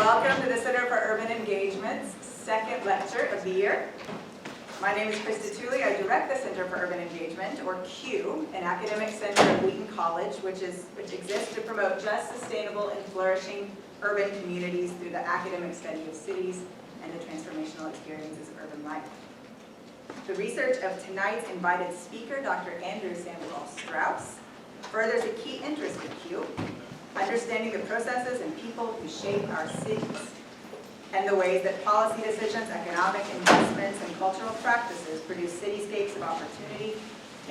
Welcome to the Center for Urban Engagement's second lecture of the year. My name is Christiana. I direct the Center for Urban Engagement, or CUE, an academic center at Wheaton College, which exists to promote just, sustainable, and flourishing urban communities through the academic study of cities and the transformational experiences of urban life. The research of tonight's invited speaker, Dr. Andrew Sandoval-Strausz, furthers a key interest in CUE, understanding the processes and people who shape our cities, and the ways that policy decisions, economic investments, and cultural practices produce cityscapes of opportunity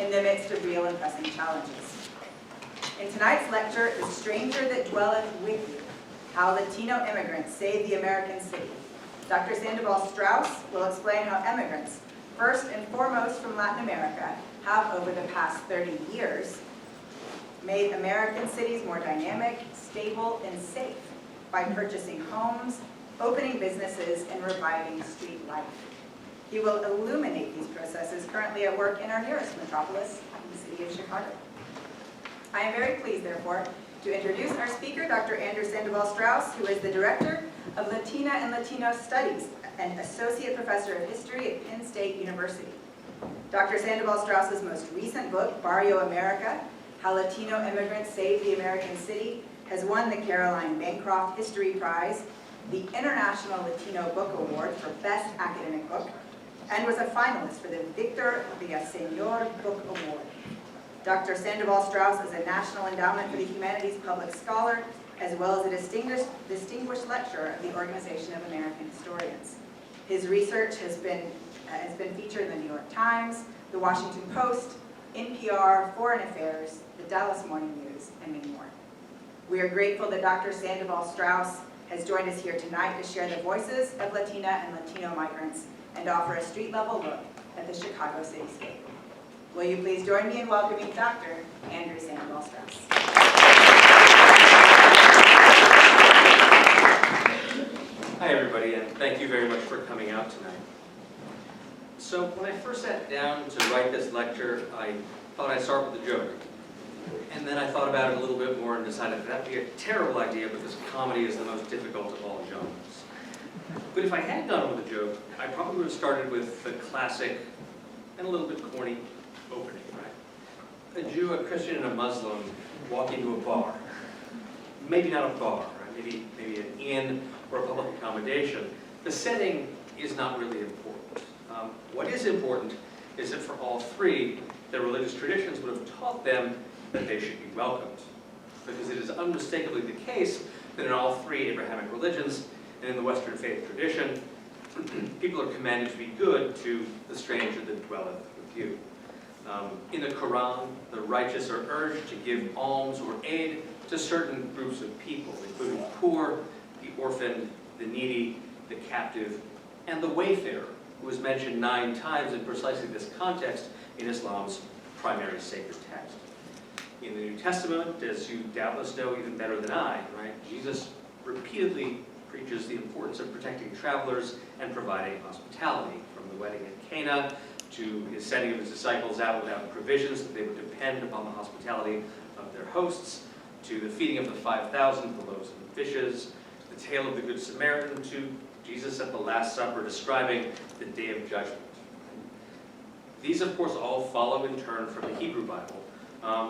in the midst of real and pressing challenges. In tonight's lecture, The Stranger That Dwelleth With You, How Latino Immigrants Saved the American City, Dr. Sandoval-Strausz will explain how immigrants, first and foremost from Latin America, have over the past 30 years made American cities more dynamic, stable, and safe by purchasing homes, opening businesses, and reviving street life. He will illuminate these processes currently at work in our nearest metropolis, the city of Chicago. I am very pleased, therefore, to introduce our speaker, Dr. Andrew Sandoval-Strausz, who is the Director of Latina and Latino Studies and Associate Professor of History at Penn State University. Dr. Sandoval-Strauß's most recent book, Barrio America, How Latino Immigrants Saved the American City, has won the Caroline Bancroft History Prize, the International Latino Book Award for Best Academic Book, and was a finalist for the Victor Villaseñor Book Award. Dr. Sandoval-Strausz is a National Endowment for the Humanities Public Scholar, as well as a distinguished lecturer of the Organization of American Historians. His research has been featured in the New York Times, the Washington Post, NPR, Foreign Affairs, the Dallas Morning News, and many more. We are grateful that Dr. Sandoval-Strausz has joined us here tonight to share the voices of Latina and Latino migrants and offer a street-level look at the Chicago cityscape. Will you please join me in welcoming Dr. Andrew Sandoval-Strausz. Hi everybody, and thank you very much for coming out tonight. So when I first sat down to write this lecture, I thought I'd start with a joke. And then I thought about it a little bit more and decided that that'd be a terrible idea because comedy is the most difficult of all genres. But if I had gone with a joke, I probably would have started with the classic and a little bit corny opening, right? A Jew, a Christian, and a Muslim walk into a bar. Maybe not a bar, right? Maybe an inn or a public accommodation. The setting is not really important. What is important is that for all three, their religious traditions would have taught them that they should be welcomed. Because it is unmistakably the case that in all three Abrahamic religions and in the Western faith tradition, people are commanded to be good to the stranger that dwelleth with you. In the Quran, the righteous are urged to give alms or aid to certain groups of people, including the poor, the orphaned, the needy, the captive, and the wayfarer, who is mentioned 9 times in precisely this context in Islam's primary sacred text. In the New Testament, as you doubtless know even better than I, right, Jesus repeatedly preaches the importance of protecting travelers and providing hospitality, from the wedding at Cana to his sending of his disciples out without provisions that they would depend upon the hospitality of their hosts, to the feeding of the 5,000 with the loaves and fishes, to the tale of the Good Samaritan, to Jesus at the Last Supper describing the Day of Judgment. These, of course, all follow in turn from the Hebrew Bible,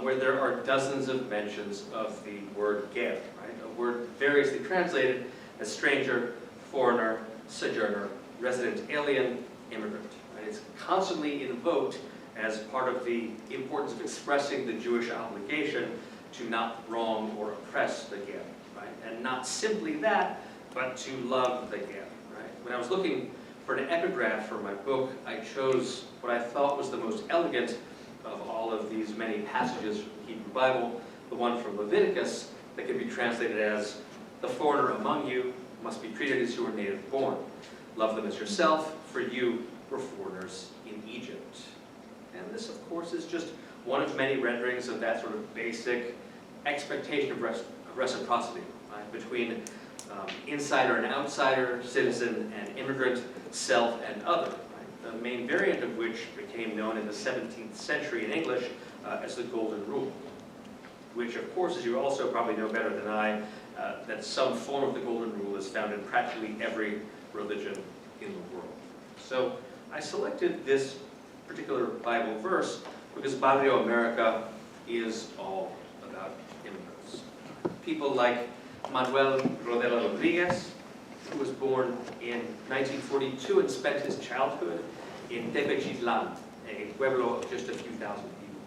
where there are dozens of mentions of the word ger, right? A word variously translated as stranger, foreigner, sojourner, resident alien, immigrant. Right? It's constantly invoked as part of the importance of expressing the Jewish obligation to not wrong or oppress the ger, right? And not simply that, but to love the ger, right? When I was looking for an epigraph for my book, I chose what I thought was the most elegant of all of these many passages from the Hebrew Bible, the one from Leviticus that can be translated as, "The foreigner among you must be treated as you are native born. Love them as yourself, for you were foreigners in Egypt." And this, of course, is just one of many renderings of that sort of basic expectation of reciprocity, right, between insider and outsider, citizen and immigrant, self and other, right? The main variant of which became known in the 17th century in English as the Golden Rule, which of course, as you also probably know better than I, that some form of the Golden Rule is found in practically every religion in the world. So I selected this particular Bible verse because Barrio America is all about immigrants. People like Manuel Rodela Rodriguez, who was born in 1942 and spent his childhood in Tepechitlan, a pueblo of just a few thousand people.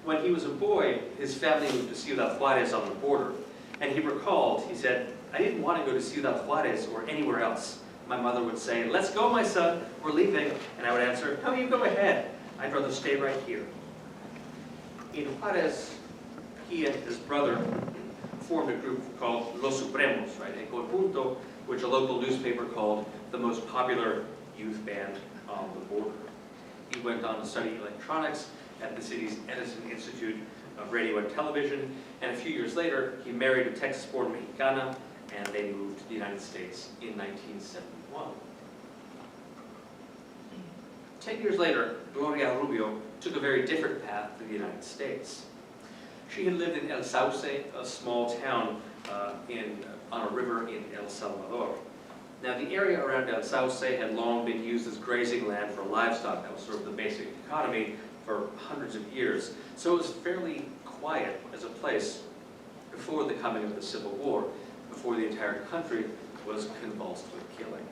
When he was a boy, his family moved to Ciudad Juarez on the border, and he recalled, he said, "I didn't want to go to Ciudad Juarez or anywhere else. My mother would say, 'Let's go, my son, we're leaving.' And I would answer, 'No, you go ahead. I'd rather stay right here.'" In Juarez, he and his brother formed a group called Los Supremos, right? A conjunto, which a local newspaper called the most popular youth band on the border. He went on to study electronics at the city's Edison Institute of Radio and Television, and a few years later, he married a Texas-born Mexicana, and they moved to the United States in 1971. 10 years later, Gloria Rubio took a very different path to the United States. She had lived in El Sauce, a small town on a river in El Salvador. Now, the area around El Sauce had long been used as grazing land for livestock. That was sort of the basic economy for hundreds of years. So it was fairly quiet as a place before the coming of the Civil War, before the entire country was convulsed with killing.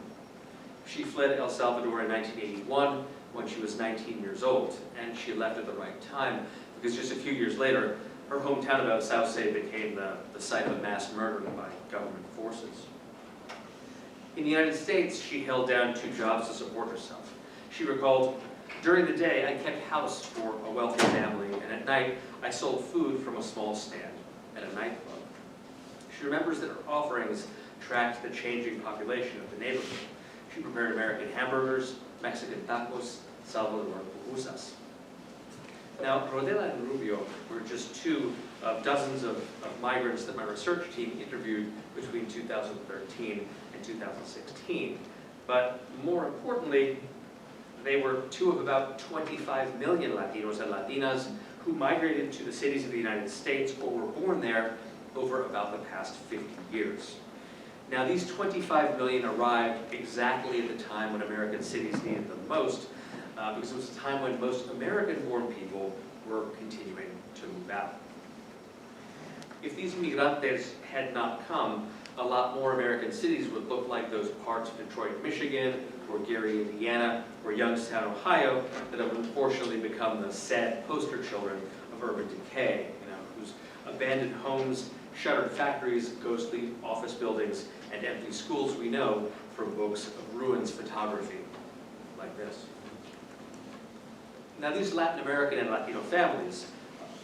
She fled El Salvador in 1981 when she was 19 years old, and she left at the right time because just a few years later, her hometown of El Sauce became the site of a mass murder by government forces. In the United States, she held down 2 jobs to support herself. She recalled, "During the day, I kept house for a wealthy family, and at night, I sold food from a small stand at a nightclub." She remembers that her offerings tracked the changing population of the neighborhood. She prepared American hamburgers, Mexican tacos, Salvadoran pupusas. Now, Rodela and Rubio were just 2 of dozens of migrants that my research team interviewed between 2013 and 2016. But more importantly, they were 2 of about 25 million Latinos and Latinas who migrated to the cities of the United States or were born there over about the past 50 years. Now, these 25 million arrived exactly at the time when American cities needed them most, because it was a time when most American-born people were continuing to move out. If these migrantes had not come, a lot more American cities would look like those parts of Detroit, Michigan, or Gary, Indiana, or Youngstown, Ohio, that have unfortunately become the sad poster children of urban decay, whose abandoned homes, shuttered factories, ghostly office buildings, and empty schools we know from books of ruins photography like this. Now, these Latin American and Latino families,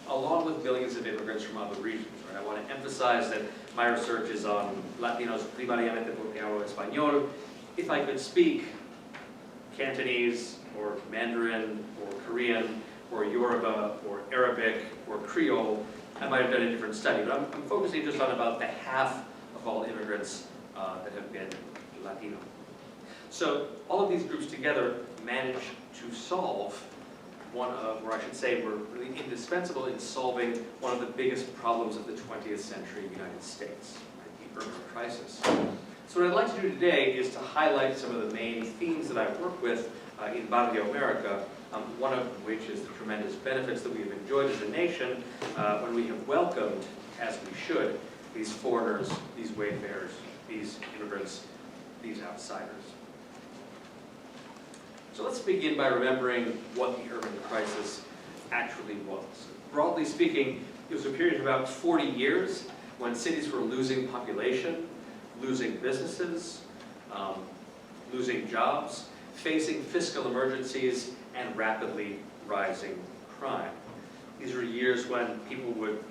along with millions of immigrants from other regions, right? I want to emphasize that my research is on Latinos primariamente porque hablo español. If I could speak Cantonese, or Mandarin, or Korean, or Yoruba, or Arabic, or Creole, I might have done a different study, but I'm focusing just on about the half of all immigrants that have been Latino. So all of these groups together managed to solve one of, or I should say, were really indispensable in solving one of the biggest problems of the 20th century United States, right, the urban crisis. So what I'd like to do today is to highlight some of the main themes that I work with in Barrio America, one of which is the tremendous benefits that we have enjoyed as a nation when we have welcomed, as we should, these foreigners, these wayfarers, these immigrants, these outsiders. So let's begin by remembering what the urban crisis actually was. Broadly speaking, it was a period of about 40 years when cities were losing population, losing businesses, losing jobs, facing fiscal emergencies, and rapidly rising crime. These were years when people would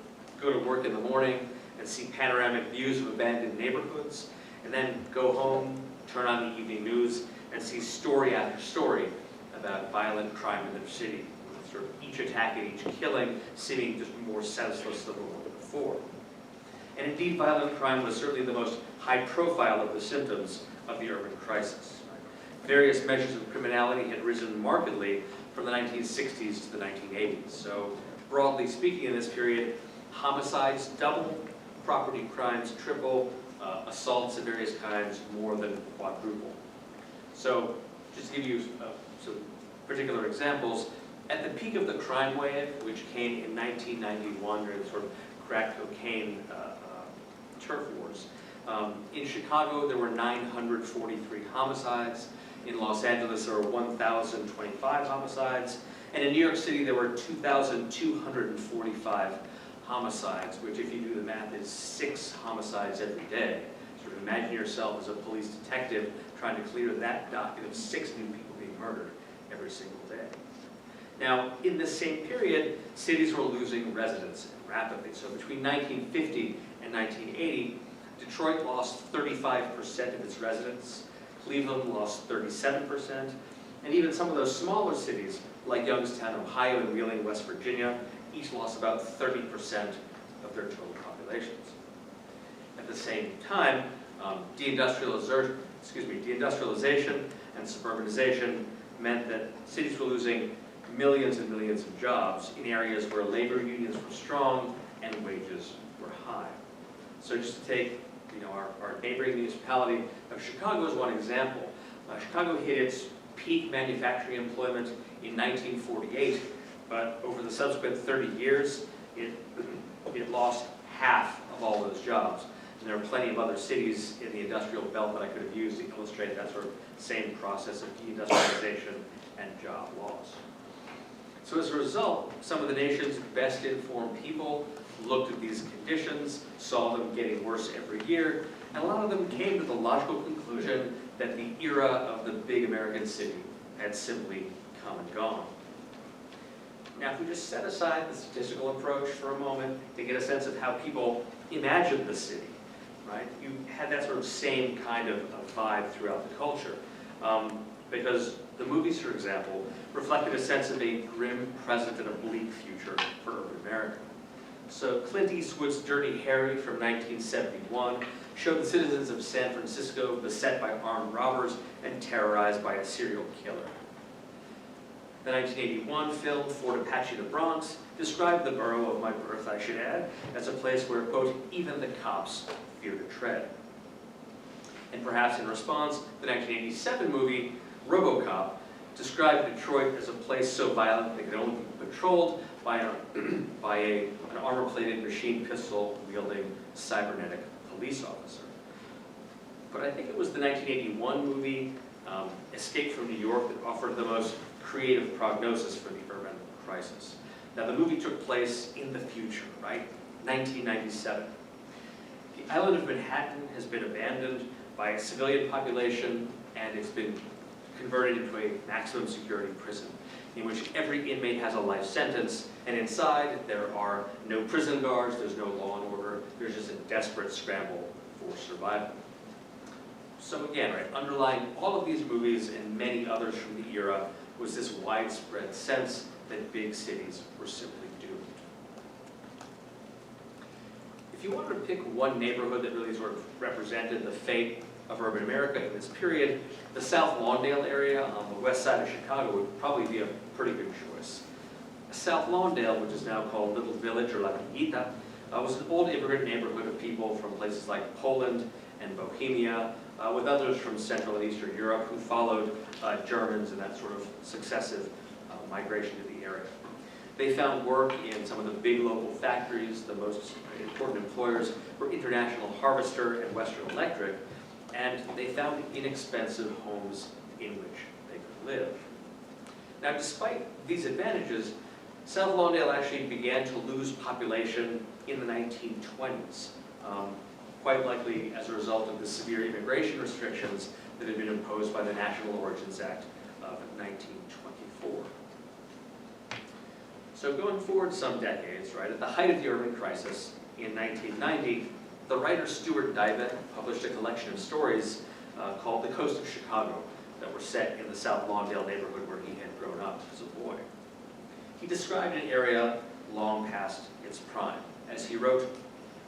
go to work in the morning and see panoramic views of abandoned neighborhoods, and then go home, turn on the evening news, and see story after story about violent crime in their city, with sort of each attack and each killing seeming just more senseless than the one before. And indeed, violent crime was certainly the most high profile of the symptoms of the urban crisis. Various measures of criminality had risen markedly from the 1960s to the 1980s. So broadly speaking, in this period, homicides doubled, property crimes triple, assaults of various kinds more than quadruple. So just to give you some particular examples, at the peak of the crime wave, which came in 1991 during the sort of crack cocaine turf wars, in Chicago there were 943 homicides, in Los Angeles there were 1,025 homicides, and in New York City there were 2,245 homicides, which if you do the math is 6 homicides every day. Sort of imagine yourself as a police detective trying to clear that docket of 6 new people being murdered every single day. Now, in this same period, cities were losing residents rapidly. So between 1950 and 1980, Detroit lost 35% of its residents, Cleveland lost 37%, and even some of those smaller cities, like Youngstown, Ohio, and Wheeling, West Virginia, each lost about 30% of their total populations. At the same time, deindustrialization and suburbanization meant that cities were losing millions and millions of jobs in areas where labor unions were strong and wages were high. So just to take our neighboring municipality of Chicago as one example, Chicago hit its peak manufacturing employment in 1948, but over the subsequent 30 years, it lost half of all those jobs. And there are plenty of other cities in the industrial belt that I could have used to illustrate that sort of same process of deindustrialization and job loss. So as a result, some of the nation's best informed people looked at these conditions, saw them getting worse every year, and a lot of them came to the logical conclusion that the era of the big American city had simply come and gone. Now, if we just set aside the statistical approach for a moment to get a sense of how people imagined the city, right? You had that sort of same kind of vibe throughout the culture. Because the movies, for example, reflected a sense of a grim present and a bleak future for urban America. So Clint Eastwood's Dirty Harry from 1971 showed the citizens of San Francisco beset by armed robbers and terrorized by a serial killer. The 1981 film Fort Apache, the Bronx, described the borough of my birth, I should add, as a place where, quote, even the cops fear to tread. And perhaps in response, the 1987 movie RoboCop described Detroit as a place so violent that it could only be patrolled by an armor-plated machine pistol-wielding cybernetic police officer. But I think it was the 1981 movie Escape from New York that offered the most creative prognosis for the urban crisis. Now, the movie took place in the future, right? 1997. The island of Manhattan has been abandoned by a civilian population, and it's been converted into a maximum security prison in which every inmate has a life sentence, and inside there are no prison guards, there's no law and order, there's just a desperate scramble for survival. So again, right, underlying all of these movies and many others from the era was this widespread sense that big cities were simply doomed. If you wanted to pick one neighborhood that really sort of represented the fate of urban America in this period, the South Lawndale area on the west side of Chicago would probably be a pretty good choice. South Lawndale, which is now called Little Village or La Quinta, was an old immigrant neighborhood of people from places like Poland and Bohemia, with others from Central and Eastern Europe who followed Germans in that sort of successive migration to the area. They found work in some of the big local factories. The most important employers were International Harvester and Western Electric, and they found inexpensive homes in which they could live. Now, despite these advantages, South Lawndale actually began to lose population in the 1920s, quite likely as a result of the severe immigration restrictions that had been imposed by the National Origins Act of 1924. So going forward some decades, right, at the height of the urban crisis in 1990, the writer Stuart Dybek published a collection of stories called The Coast of Chicago that were set in the South Lawndale neighborhood where he had grown up as a boy. He described an area long past its prime. As he wrote,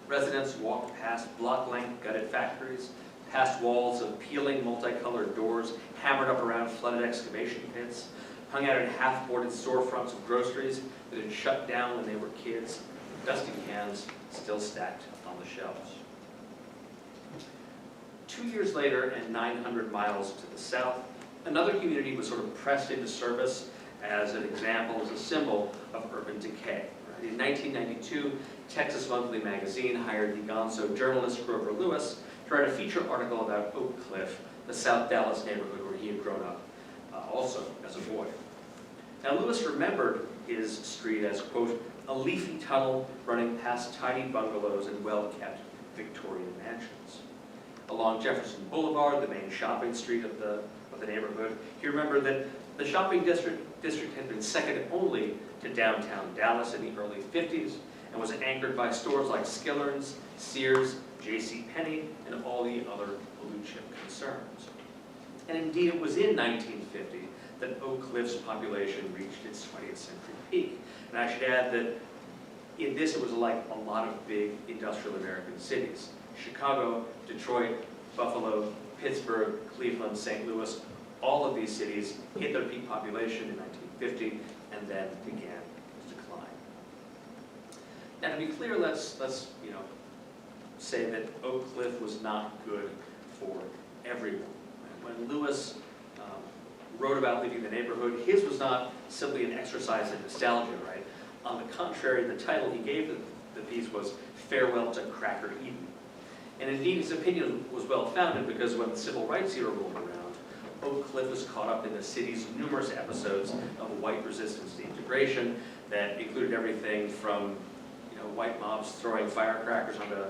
residents walked past block-length gutted factories, past walls of peeling multicolored doors hammered up around flooded excavation pits, hung out in half-boarded storefronts of groceries that had shut down when they were kids, dusty cans still stacked on the shelves. 2 years later, and 900 miles to the south, another community was sort of pressed into service as an example, as a symbol of urban decay. In 1992, Texas Monthly Magazine hired the Gonzo journalist Grover Lewis to write a feature article about Oak Cliff, the South Dallas neighborhood where he had grown up also as a boy. Now, Lewis remembered his street as, quote, a leafy tunnel running past tiny bungalows and well-kept Victorian mansions. Along Jefferson Boulevard, the main shopping street of the neighborhood, he remembered that the shopping district had been second only to downtown Dallas in the early 50s and was anchored by stores like Skiller's, Sears, J.C. Penney, and all the other blue-chip concerns. And indeed, it was in 1950 that Oak Cliff's population reached its 20th century peak. And I should add that in this, it was like a lot of big industrial American cities. Chicago, Detroit, Buffalo, Pittsburgh, Cleveland, St. Louis, all of these cities hit their peak population in 1950 and then began to decline. Now, to be clear, let's say that Oak Cliff was not good for everyone. When Lewis wrote about leaving the neighborhood, his was not simply an exercise in nostalgia, right? On the contrary, the title he gave the piece was Farewell to Cracker Eden. And indeed, his opinion was well-founded because when the civil rights era rolled around, Oak Cliff was caught up in the city's numerous episodes of white resistance to integration that included everything from white mobs throwing firecrackers onto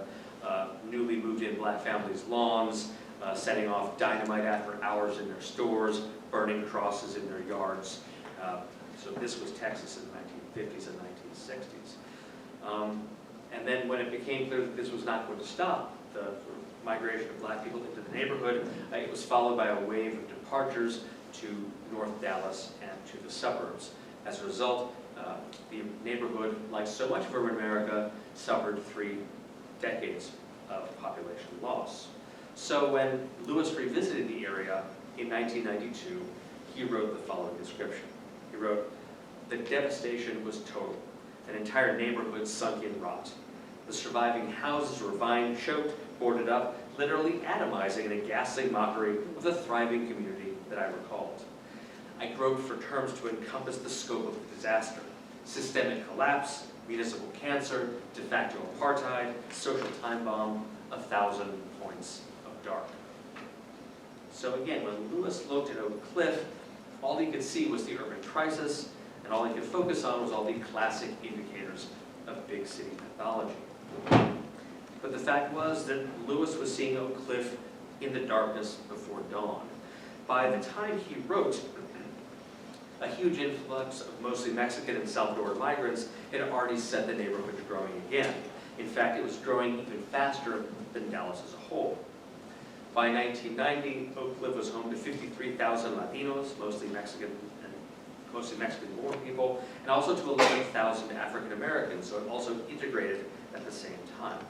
newly moved-in black families' lawns, setting off dynamite after hours in their stores, burning crosses in their yards. So this was Texas in the 1950s and 1960s. And then when it became clear that this was not going to stop, the migration of black people into the neighborhood, it was followed by a wave of departures to North Dallas and to the suburbs. As a result, the neighborhood, like so much of urban America, suffered 3 decades of population loss. So when Lewis revisited the area in 1992, he wrote the following description. He wrote, "The devastation was total. An entire neighborhood sunk in rot. The surviving houses were vine-choked, boarded up, literally atomizing in a ghastly mockery of the thriving community that I recalled. I groped for terms to encompass the scope of the disaster. Systemic collapse, municipal cancer, de facto apartheid, social time bomb, 1,000 points of dark." So again, when Lewis looked at Oak Cliff, all he could see was the urban crisis, and all he could focus on was all the classic indicators of big city pathology. But the fact was that Lewis was seeing Oak Cliff in the darkness before dawn. By the time he wrote, a huge influx of mostly Mexican and Salvadoran migrants had already set the neighborhood growing again. In fact, it was growing even faster than Dallas as a whole. By 1990, Oak Cliff was home to 53,000 Latinos, mostly Mexican-born people, and also to 11,000 African Americans, so it also integrated at the same time.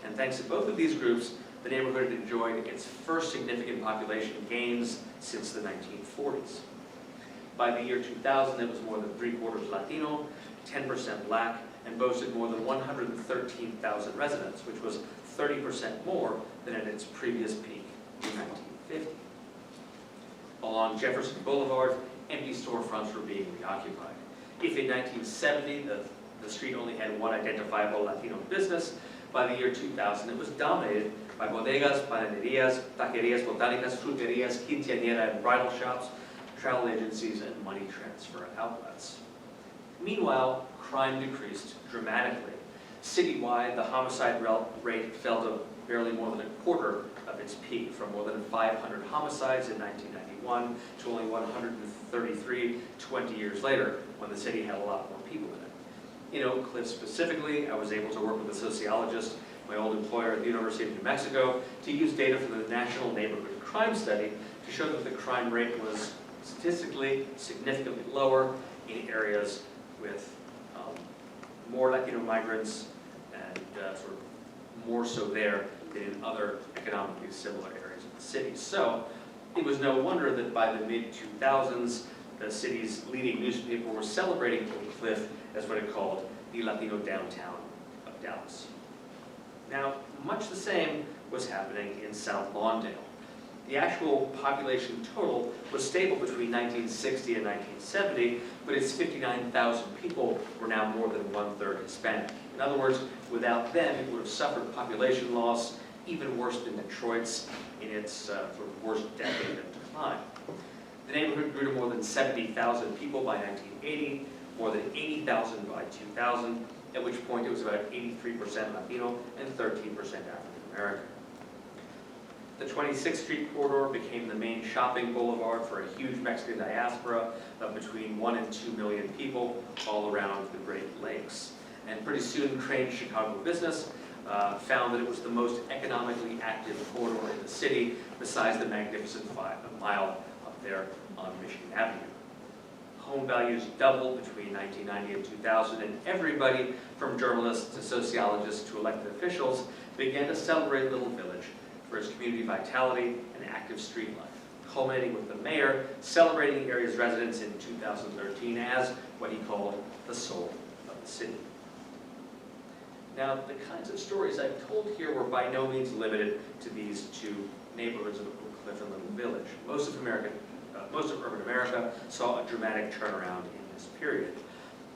And thanks to both of these groups, the neighborhood had enjoyed its first significant population gains since the 1940s. By the year 2000, it was more than 3/4 Latino, 10% Black, and boasted more than 113,000 residents, which was 30% more than at its previous peak in 1950. Along Jefferson Boulevard, empty storefronts were being reoccupied. If in 1970 the street only had one identifiable Latino business, by the year 2000 it was dominated by bodegas, panaderías, taquerías botánicas, fruterías, quinceañera and bridal shops, travel agencies, and money transfer outlets. Meanwhile, crime decreased dramatically. Citywide, the homicide rate fell to barely more than 1/4 of its peak, from more than 500 homicides in 1991 to only 133 20 years later, when the city had a lot more people in it. In Oak Cliff specifically, I was able to work with a sociologist, my old employer at the University of New Mexico, to use data from the National Neighborhood Crime Study to show that the crime rate was statistically significantly lower in areas with more Latino migrants and sort of more so there than in other economically similar areas of the city. So it was no wonder that by the mid-2000s, the city's leading newspaper was celebrating Oak Cliff as what it called the Latino downtown Dallas. Now, much the same was happening in South Lawndale. The actual population total was stable between 1960 and 1970, but its 59,000 people were now more than one-third Hispanic. In other words, without them, it would have suffered population loss, even worse than Detroit's in its sort of worst decade of decline. The neighborhood grew to more than 70,000 people by 1980, more than 80,000 by 2000, at which point it was about 83% Latino and 13% African American. The 26th Street corridor became the main shopping boulevard for a huge Mexican diaspora of between 1 and 2 million people all around the Great Lakes. And pretty soon, trained Chicago business found that it was the most economically active corridor in the city, besides the magnificent mile up there on Michigan Avenue. Home values doubled between 1990 and 2000, and everybody from journalists to sociologists to elected officials began to celebrate Little Village for its community vitality and active street life, culminating with the mayor celebrating the area's residents in 2013 as what he called the soul of the city. Now, the kinds of stories I've told here were by no means limited to these two neighborhoods of Oak Cliff and Little Village. Most of urban America saw a dramatic turnaround in this period.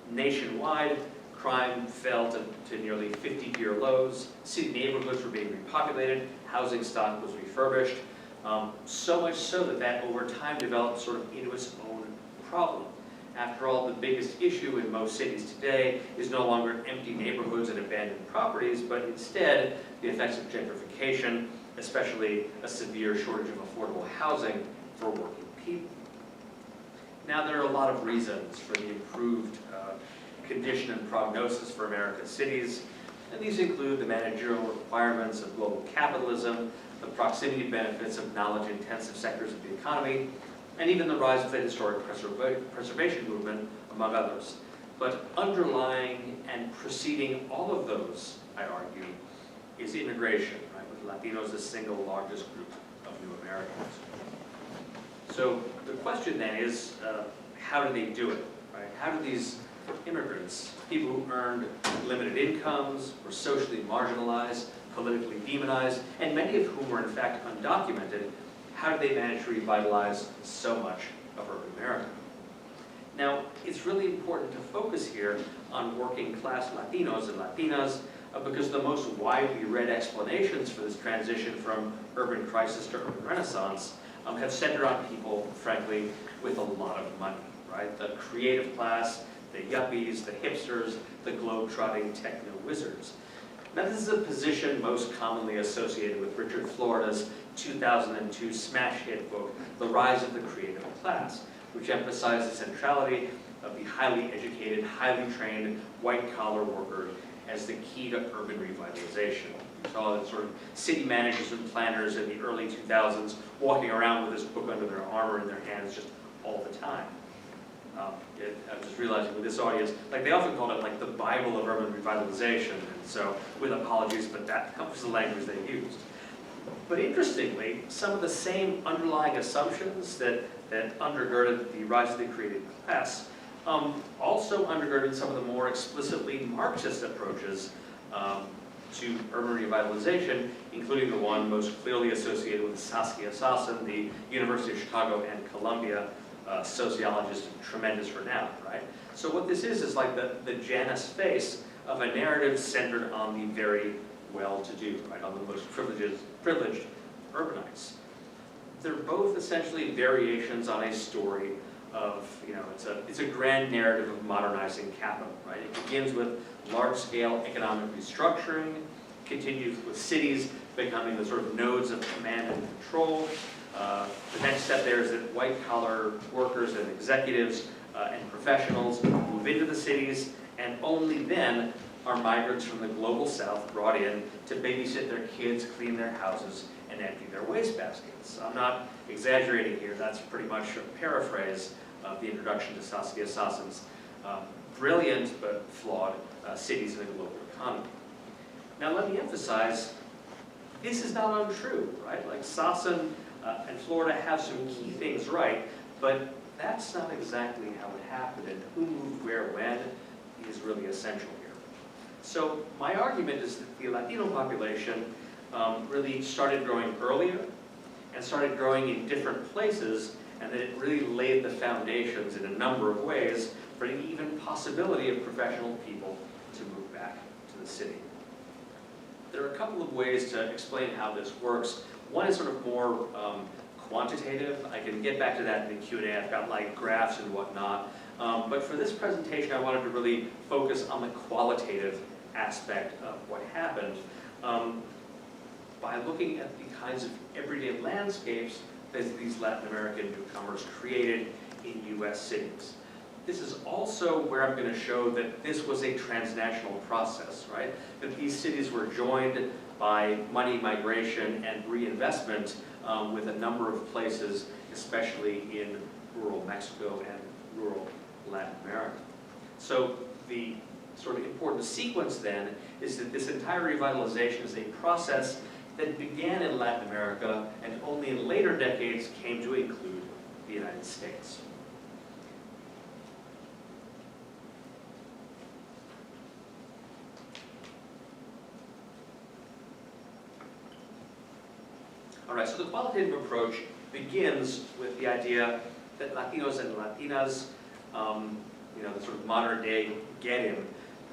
Nationwide, crime fell to nearly 50-year lows. City neighborhoods were being repopulated. Housing stock was refurbished. So much so that over time developed sort of into its own problem. After all, the biggest issue in most cities today is no longer empty neighborhoods and abandoned properties, but instead the effects of gentrification, especially a severe shortage of affordable housing for working people. Now, there are a lot of reasons for the improved condition and prognosis for America's cities, and these include the managerial requirements of global capitalism, the proximity benefits of knowledge-intensive sectors of the economy, and even the rise of the historic preservation movement, among others. But underlying and preceding all of those, I argue, is immigration, right, with Latinos the single largest group of new Americans. So the question then is, how do they do it, right? How do these immigrants, people who earned limited incomes, were socially marginalized, politically demonized, and many of whom were in fact undocumented, how do they manage to revitalize so much of urban America? Now, it's really important to focus here on working class Latinos and Latinas because the most widely read explanations for this transition from urban crisis to urban renaissance have centered on people, frankly, with a lot of money, right? The creative class, the yuppies, the hipsters, the globe-trotting techno wizards. Now, this is a position most commonly associated with Richard Florida's 2002 smash hit book, The Rise of the Creative Class, which emphasized the centrality of the highly educated, highly trained, white-collar worker as the key to urban revitalization. You saw that sort of city managers and planners in the early 2000s walking around with this book under their arm or in their hands just all the time. I'm just realizing with this audience, like they often called it like the Bible of urban revitalization, and so with apologies, but that was the language they used. But interestingly, some of the same underlying assumptions that undergirded the rise of the creative class also undergirded some of the more explicitly Marxist approaches to urban revitalization, including the one most clearly associated with Saskia Sassen, the University of Chicago and Columbia sociologist of tremendous renown, right? So what this is like the Janus face of a narrative centered on the very well-to-do, right, on the most privileged urbanites. They're both essentially variations on a story of, it's a grand narrative of modernizing capital, right? It begins with large-scale economic restructuring, continues with cities becoming the sort of nodes of command and control. The next step there is that white-collar workers and executives and professionals move into the cities, and only then are migrants from the global south brought in to babysit their kids, clean their houses, and empty their wastebaskets. I'm not exaggerating here. That's pretty much a paraphrase of the introduction to Saskia Sassen's brilliant but flawed cities in a global economy. Now let me emphasize, this is not untrue, right? Like Sassen and Florida have some key things right, but that's not exactly how it happened, and who moved where when is really essential here. So my argument is that the Latino population really started growing earlier and started growing in different places, and that it really laid the foundations in a number of ways for an even possibility of professional people to move back to the city. There are a couple of ways to explain how this works. One is sort of more quantitative. I can get back to that in the Q&A. I've got like graphs and whatnot. But for this presentation, I wanted to really focus on the qualitative aspect of what happened by looking at the kinds of everyday landscapes that these Latin American newcomers created in U.S. cities. This is also where I'm going to show that this was a transnational process, right? That these cities were joined by money migration and reinvestment with a number of places, especially in rural Mexico and rural Latin America. So the sort of important sequence then is that this entire revitalization is a process that began in Latin America and only in later decades came to include the United States. All right, so the qualitative approach begins with the idea that Latinos and Latinas, the sort of modern day get-in,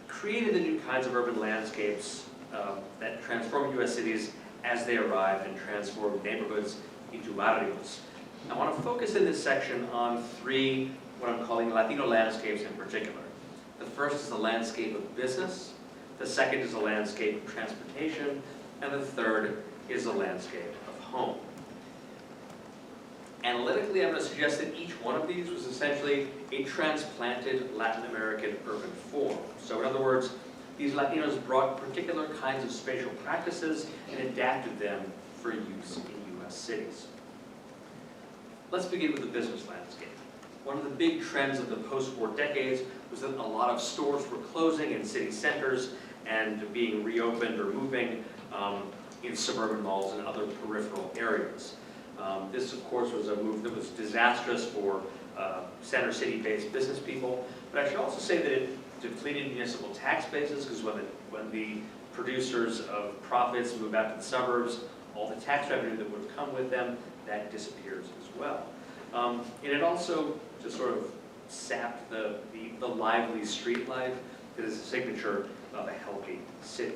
created the new kinds of urban landscapes that transformed U.S. cities as they arrived and transformed neighborhoods into barrios. I want to focus in this section on three, what I'm calling Latino landscapes in particular. The first is the landscape of business, the second is the landscape of transportation, and the third is the landscape of home. Analytically, I'm going to suggest that each one of these was essentially a transplanted Latin American urban form. So in other words, these Latinos brought particular kinds of spatial practices and adapted them for use in U.S. cities. Let's begin with the business landscape. One of the big trends of the post-war decades was that a lot of stores were closing in city centers and being reopened or moving in suburban malls and other peripheral areas. This, of course, was a move that was disastrous for center city-based business people, but I should also say that it depleted municipal tax bases, because when the producers of profits move out to the suburbs, all the tax revenue that would come with them, that disappears as well. And it also just sort of sapped the lively street life that is a signature of a healthy city.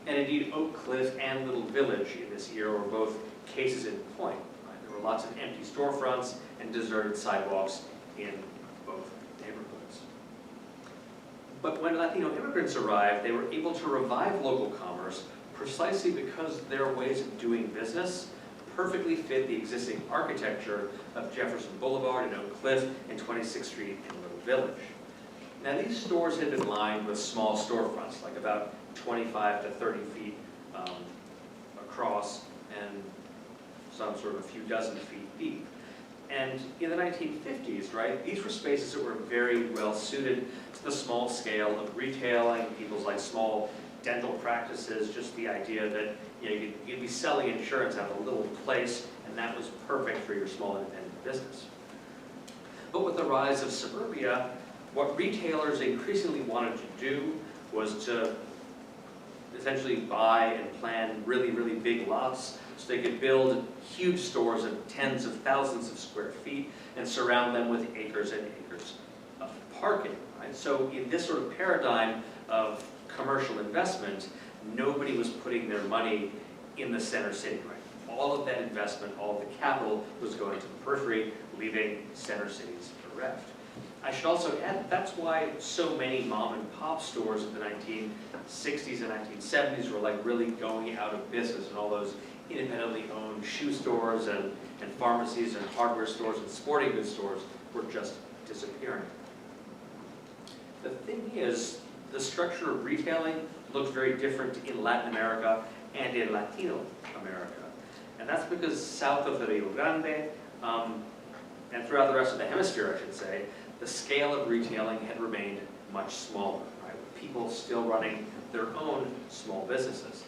And indeed, Oak Cliff and Little Village in this era were both cases in point. Right? There were lots of empty storefronts and deserted sidewalks in both neighborhoods. But when Latino immigrants arrived, they were able to revive local commerce precisely because their ways of doing business perfectly fit the existing architecture of Jefferson Boulevard and Oak Cliff and 26th Street in Little Village. Now, these stores had been lined with small storefronts, like about 25 to 30 feet across and some sort of a few dozen feet deep. And in the 1950s, right, these were spaces that were very well suited to the small scale of retailing, people's like small dental practices, just the idea that you'd be selling insurance out of a little place, and that was perfect for your small independent business. But with the rise of suburbia, what retailers increasingly wanted to do was to essentially buy and plan really, really big lots so they could build huge stores of tens of thousands of square feet and surround them with acres and acres of parking. Right? So in this sort of paradigm of commercial investment, nobody was putting their money in the center city. Right? All of that investment, all of the capital was going to the periphery, leaving center cities bereft. I should also add that's why so many mom and pop stores in the 1960s and 1970s were like really going out of business, and all those independently owned shoe stores and pharmacies and hardware stores and sporting goods stores were just disappearing. The thing is, the structure of retailing looked very different in Latin America and in Latino America. And that's because south of the Rio Grande, and throughout the rest of the hemisphere, I should say, the scale of retailing had remained much smaller, right? With people still running their own small businesses.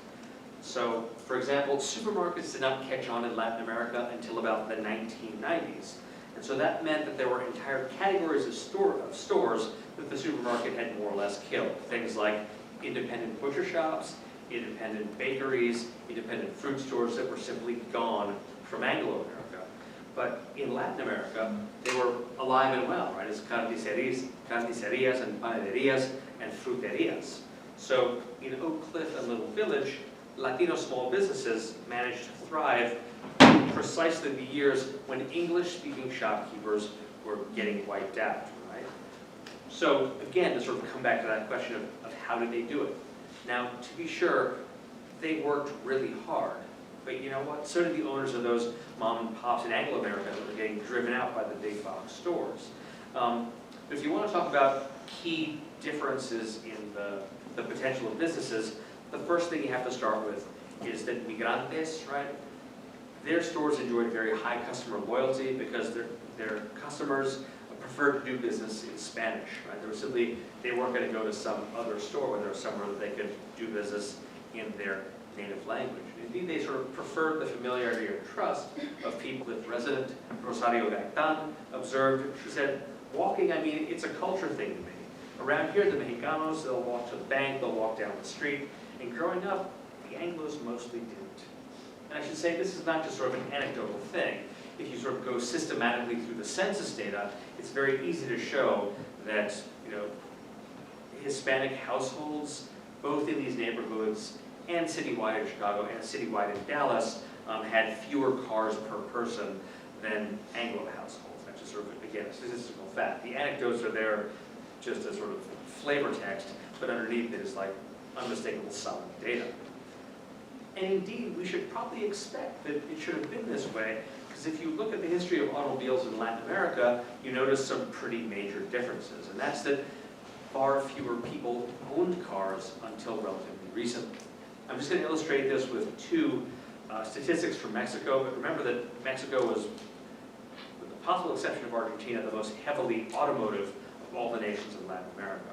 So, for example, supermarkets did not catch on in Latin America until about the 1990s. And so that meant that there were entire categories of stores that the supermarket had more or less killed. Things like independent butcher shops, independent bakeries, independent fruit stores that were simply gone from Anglo-America. But in Latin America, they were alive and well, right? It's carnicerias and panaderias and fruterias. So in Oak Cliff and Little Village, Latino small businesses managed to thrive precisely the years when English-speaking shopkeepers were getting wiped out, right? So again, to sort of come back to that question of how did they do it? Now, to be sure, they worked really hard. But you know what? So did the owners of those mom and pops in Anglo-America that were getting driven out by the big box stores. But if you want to talk about key differences in the potential of businesses, the first thing you have to start with is that Immigrants, right? Their stores enjoyed very high customer loyalty because their customers preferred to do business in Spanish, right? They weren't going to go to some other store when there was somewhere that they could do business in their native language. Indeed, they sort of preferred the familiarity or trust of people that resident Rosario Gaetan observed. She said, walking, I mean, it's a culture thing to me. Around here, the Mexicanos, they'll walk to the bank, they'll walk down the street, and growing up, the Anglos mostly didn't. And I should say, this is not just sort of an anecdotal thing. If you sort of go systematically through the census data, it's very easy to show that, Hispanic households, both in these neighborhoods and citywide in Chicago and citywide in Dallas, had fewer cars per person than Anglo households. That's just sort of, again, a statistical fact. The anecdotes are there just as sort of flavor text, but underneath it is like unmistakable solid data. And indeed, we should probably expect that it should have been this way, because if you look at the history of automobiles in Latin America, you notice some pretty major differences, and that's that far fewer people owned cars until relatively recently. I'm just going to illustrate this with two statistics from Mexico, but remember that Mexico was, with the possible exception of Argentina, the most heavily automotive of all the nations in Latin America.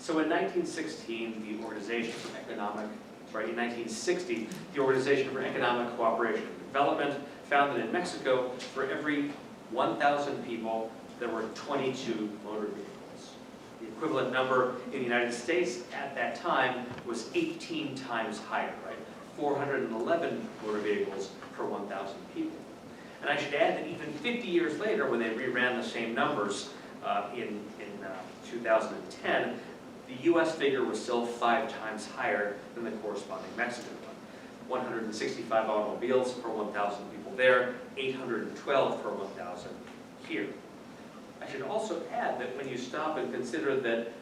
So in 1916, the Organization for Economic, in 1960, the Organization for Economic Cooperation and Development found that in Mexico, for every 1,000 people, there were 22 motor vehicles. The equivalent number in the United States at that time was 18 times higher, right? 411 motor vehicles per 1,000 people. And I should add that even 50 years later, when they reran the same numbers in 2010, the U.S. figure was still 5 times higher than the corresponding Mexican one. 165 automobiles per 1,000 people there, 812 per 1,000 here. I should also add that when you stop and consider that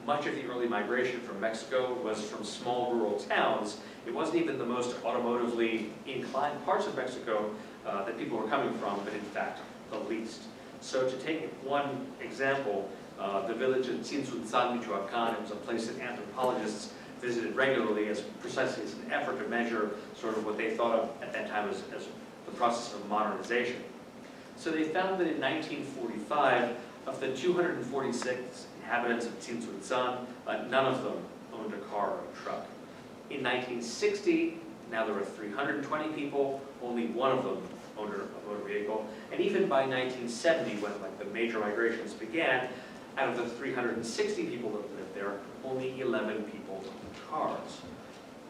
much of the early migration from Mexico was from small rural towns, it wasn't even the most automotively inclined parts of Mexico that people were coming from, but in fact, the least. So to take one example, the village in Sandoval-Strausz, Michoacan, it was a place that anthropologists visited regularly precisely as an effort to measure sort of what they thought of at that time as the process of modernization. So they found that in 1945, of the 246 inhabitants of Sandoval-Strausz, none of them owned a car or a truck. In 1960, now there were 320 people, only one of them owned a motor vehicle. And even by 1970, when the major migrations began, out of the 360 people that lived there, only 11 people owned cars.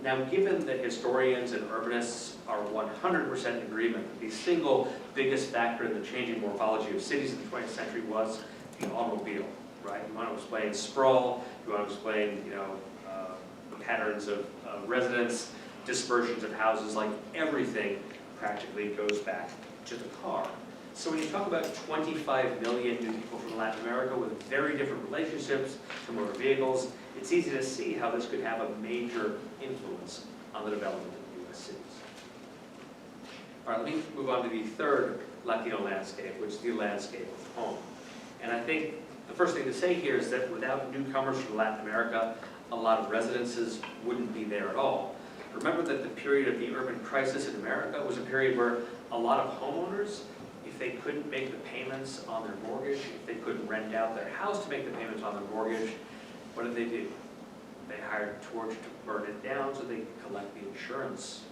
Now, given that historians and urbanists are 100% in agreement that the single biggest factor in the changing morphology of cities in the 20th century was the automobile, right? You want to explain sprawl, you want to explain, the patterns of residence, dispersions of houses, like everything practically goes back to the car. So when you talk about 25 million new people from Latin America with very different relationships to motor vehicles, it's easy to see how this could have a major influence on the development of U.S. cities. All right, let me move on to the third Latino landscape, which is the landscape of home. And I think the first thing to say here is that without newcomers from Latin America, a lot of residences wouldn't be there at all. Remember that the period of the urban crisis in America was a period where a lot of homeowners, if they couldn't make the payments on their mortgage, if they couldn't rent out their house to make the payments on their mortgage, what did they do? They hired a torch to burn it down so they could collect the insurance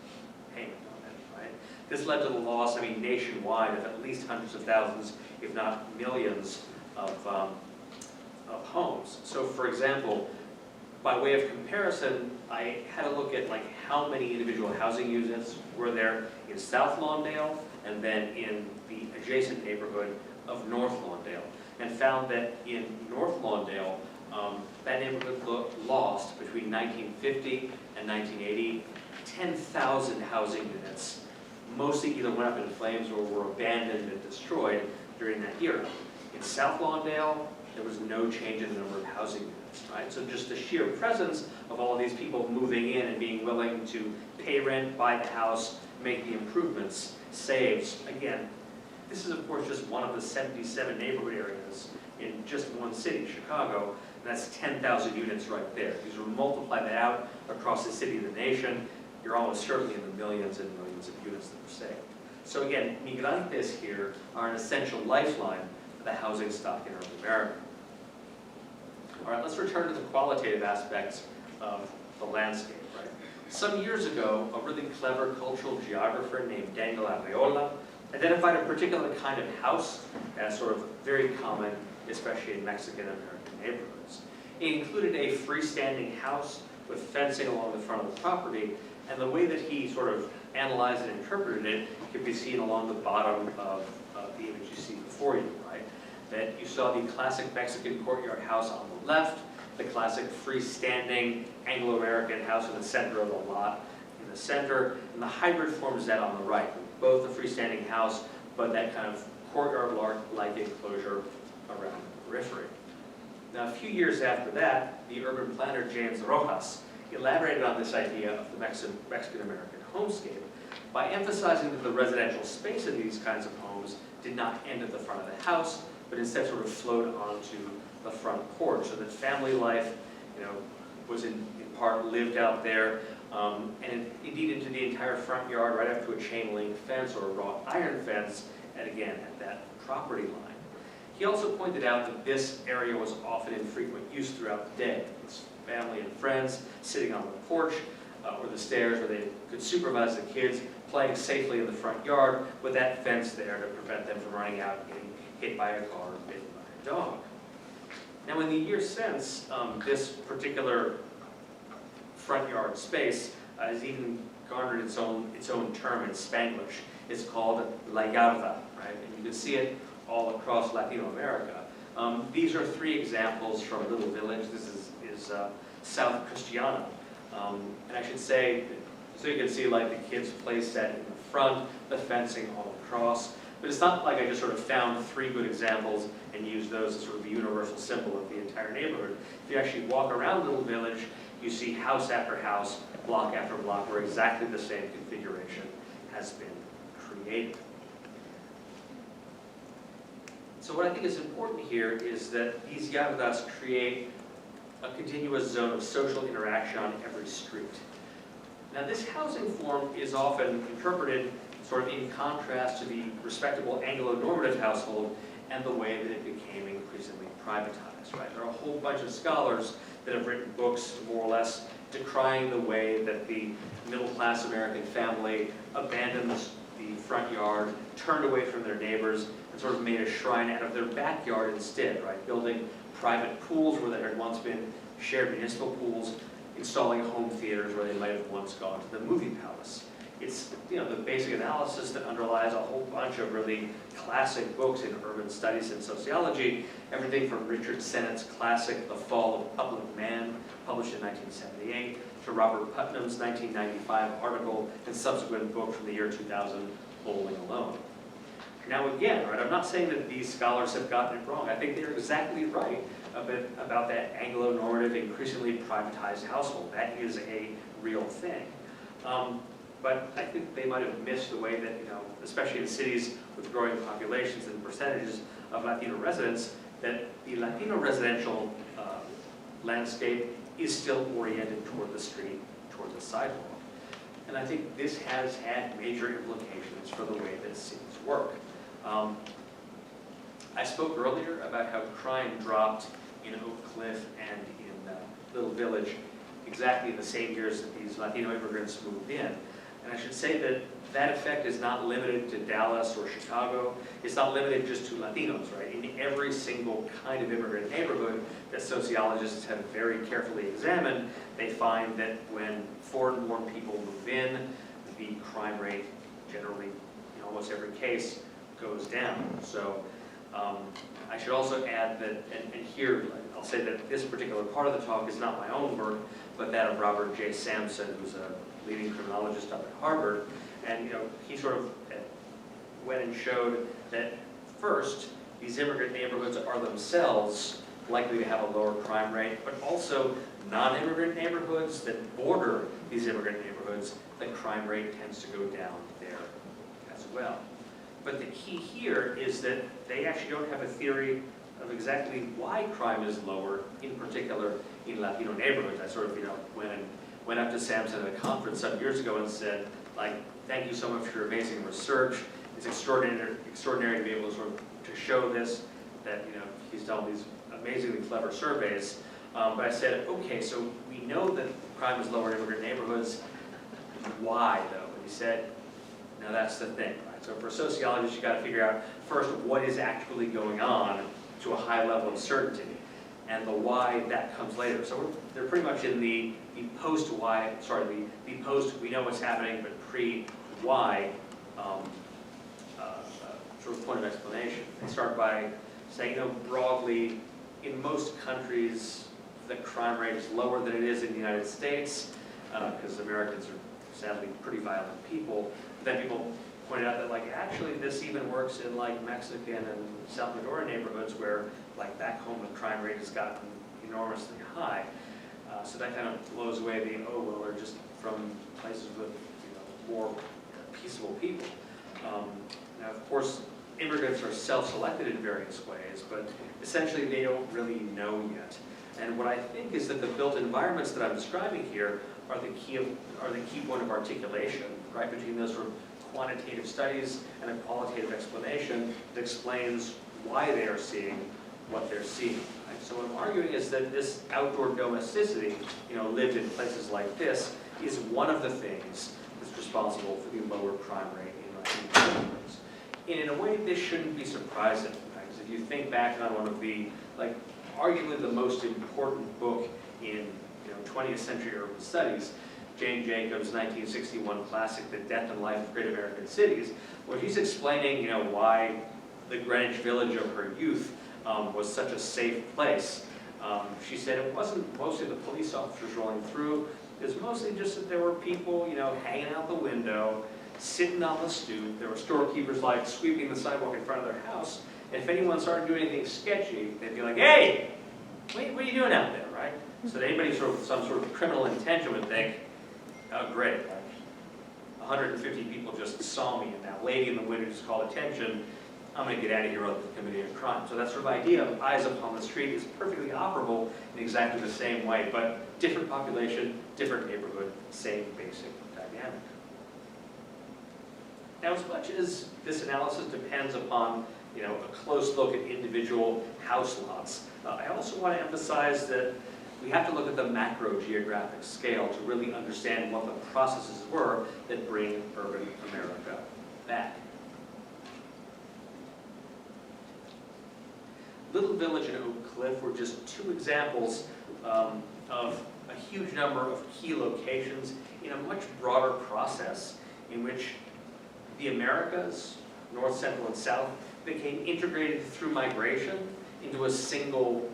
payment on it, right? This led to the loss, nationwide, of at least hundreds of thousands, if not millions, of homes. So, for example, by way of comparison, I had a look at like how many individual housing units were there in South Lawndale and then in the adjacent neighborhood of North Lawndale, and found that in North Lawndale, that neighborhood lost between 1950 and 1980 10,000 housing units. Mostly either went up in flames or were abandoned and destroyed during that era. In South Lawndale, there was no change in the number of housing units, right? So just the sheer presence of all of these people moving in and being willing to pay rent, buy the house, make the improvements, saves. Again, this is of course just one of the 77 neighborhood areas in just one city, Chicago, and that's 10,000 units right there. If you multiply that out across the city and the nation, you're almost certainly in the millions and millions of units that were saved. So again, migrantes here are an essential lifeline for the housing stock in urban America. All right, let's return to the qualitative aspects of the landscape, right? Some years ago, a really clever cultural geographer named Daniel Arriola identified a particular kind of house as sort of very common, especially in Mexican-American neighborhoods. It included a freestanding house with fencing along the front of the property, and the way that he sort of analyzed and interpreted it can be seen along the bottom of the image you see before you, right? That you saw the classic Mexican courtyard house on the left, the classic freestanding Anglo-American house in the center of the lot in the center, and the hybrid form is that on the right, with both the freestanding house, but that kind of courtyard-like enclosure around the periphery. Now, a few years after that, the urban planner James Rojas elaborated on this idea of the Mexican-American homescape by emphasizing that the residential space in these kinds of homes did not end at the front of the house, but instead sort of flowed onto the front porch, so that family life, was in part lived out there, and indeed into the entire front yard, right up to a chain link fence or a wrought iron fence, and again at that property line. He also pointed out that this area was often in frequent use throughout the day. It's family and friends sitting on the porch or the stairs where they could supervise the kids playing safely in the front yard with that fence there to prevent them from running out and getting hit by a car or bitten by a dog. Now in the years since, this particular front yard space has even garnered its own term in Spanglish. It's called Lagarda, right? And you can see it all across Latino America. These are three examples from a little village. This is South Christiana. And I should say, so you can see like the kids' play set in the front, the fencing all across. But it's not like I just sort of found three good examples and used those as sort of a universal symbol of the entire neighborhood. If you actually walk around Little Village, you see house after house, block after block, where exactly the same configuration has been created. So what I think is important here is that these yardas create a continuous zone of social interaction on every street. Now this housing form is often interpreted sort of in contrast to the respectable Anglo-normative household and the way that it became increasingly privatized, right? There are a whole bunch of scholars that have written books more or less decrying the way that the middle-class American family abandoned the front yard, turned away from their neighbors, and sort of made a shrine out of their backyard instead, right? Building private pools where there had once been shared municipal pools, installing home theaters where they might have once gone to the movie palace. It's the basic analysis that underlies a whole bunch of really classic books in urban studies and sociology, everything from Richard Sennett's classic The Fall of Public Man, published in 1978, to Robert Putnam's 1995 article and subsequent book from the year 2000, Bowling Alone. Now again, right, I'm not saying that these scholars have gotten it wrong. I think they're exactly right about that Anglo-normative, increasingly privatized household. That is a real thing. But I think they might have missed the way that, especially in cities with growing populations and percentages of Latino residents, that the Latino residential landscape is still oriented toward the street, toward the sidewalk. And I think this has had major implications for the way that cities work. I spoke earlier about how crime dropped in Oak Cliff and in Little Village exactly in the same years that these Latino immigrants moved in. And I should say that that effect is not limited to Dallas or Chicago. It's not limited just to Latinos, right? In every single kind of immigrant neighborhood that sociologists have very carefully examined, they find that when foreign-born people move in, the crime rate generally, in almost every case, goes down. So I should also add that, and here I'll say that this particular part of the talk is not my own work, but that of Robert J. Sampson, who's a leading criminologist up at Harvard. And he sort of went and showed that first, these immigrant neighborhoods are themselves likely to have a lower crime rate, but also non-immigrant neighborhoods that border these immigrant neighborhoods, the crime rate tends to go down there as well. But the key here is that they actually don't have a theory of exactly why crime is lower, in particular in Latino neighborhoods. I sort of, went up to Sampson at a conference some years ago and said, like, thank you so much for your amazing research. It's extraordinary to be able to sort of to show this, that he's done these amazingly clever surveys. But I said, okay, so we know that crime is lower in immigrant neighborhoods. Why, though? And he said, now that's the thing, right? So for sociologists, you got to figure out first what is actually going on to a high level of certainty, and the why, that comes later. So they're pretty much in the post-why, the post we know what's happening, but pre-why sort of point of explanation. They start by saying, broadly, in most countries, the crime rate is lower than it is in the United States, because Americans are sadly pretty violent people. Then people pointed out that, like, actually this even works in, like, Mexican and Salvadoran neighborhoods where, like, back home the crime rate has gotten enormously high. So that kind of blows away the, oh, well, they're just from places with, more peaceful people. Now, of course, immigrants are self-selected in various ways, but essentially they don't really know yet. And what I think is that the built environments that I'm describing here are the key point of articulation, right, between those sort of quantitative studies and a qualitative explanation that explains why they are seeing what they're seeing. Right? So what I'm arguing is that this outdoor domesticity, lived in places like this, is one of the things that's responsible for the lower crime rate in neighborhoods. And in a way, this shouldn't be surprising. Right? Because if you think back on one of the, arguably the most important book in 20th century urban studies, Jane Jacobs' 1961 classic, The Death and Life of Great American Cities, where she's explaining, why the Greenwich Village of her youth was such a safe place. She said it wasn't mostly the police officers rolling through, it was mostly just that there were people, hanging out the window, sitting on the stoop. There were storekeepers, sweeping the sidewalk in front of their house. And if anyone started doing anything sketchy, they'd be like, hey, what are you doing out there, right? So that anybody some sort of criminal intention would think, oh, great, 150 people just saw me, and that lady in the window just called attention. I'm going to get out of here rather than committing a crime. So that sort of idea of eyes upon the street is perfectly operable in exactly the same way, but different population, different neighborhood, same basic dynamic. Now, as much as this analysis depends upon a close look at individual house lots, I also want to emphasize that we have to look at the macro geographic scale to really understand what the processes were that bring urban America back. Little Village and Oak Cliff were just two examples of a huge number of key locations in a much broader process in which the Americas, North, Central, and South, became integrated through migration into a single,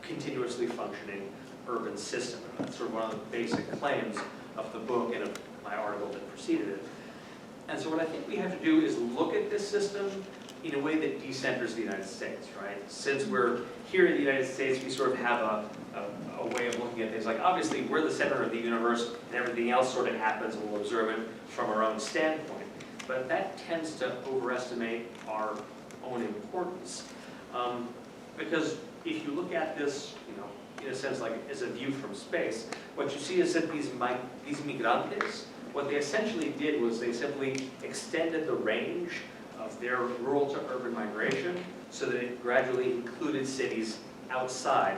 continuously functioning urban system. And that's sort of one of the basic claims of the book and of my article that preceded it. And so what I think we have to do is look at this system in a way that decenters the United States, right? Since we're here in the United States, we sort of have a way of looking at things. Like, obviously, we're the center of the universe, and everything else sort of happens, and we'll observe it from our own standpoint. But that tends to overestimate our own importance. Because if you look at this, in a sense, like as a view from space, what you see is that these migrantes, what they essentially did was they simply extended the range of their rural to urban migration so that it gradually included cities outside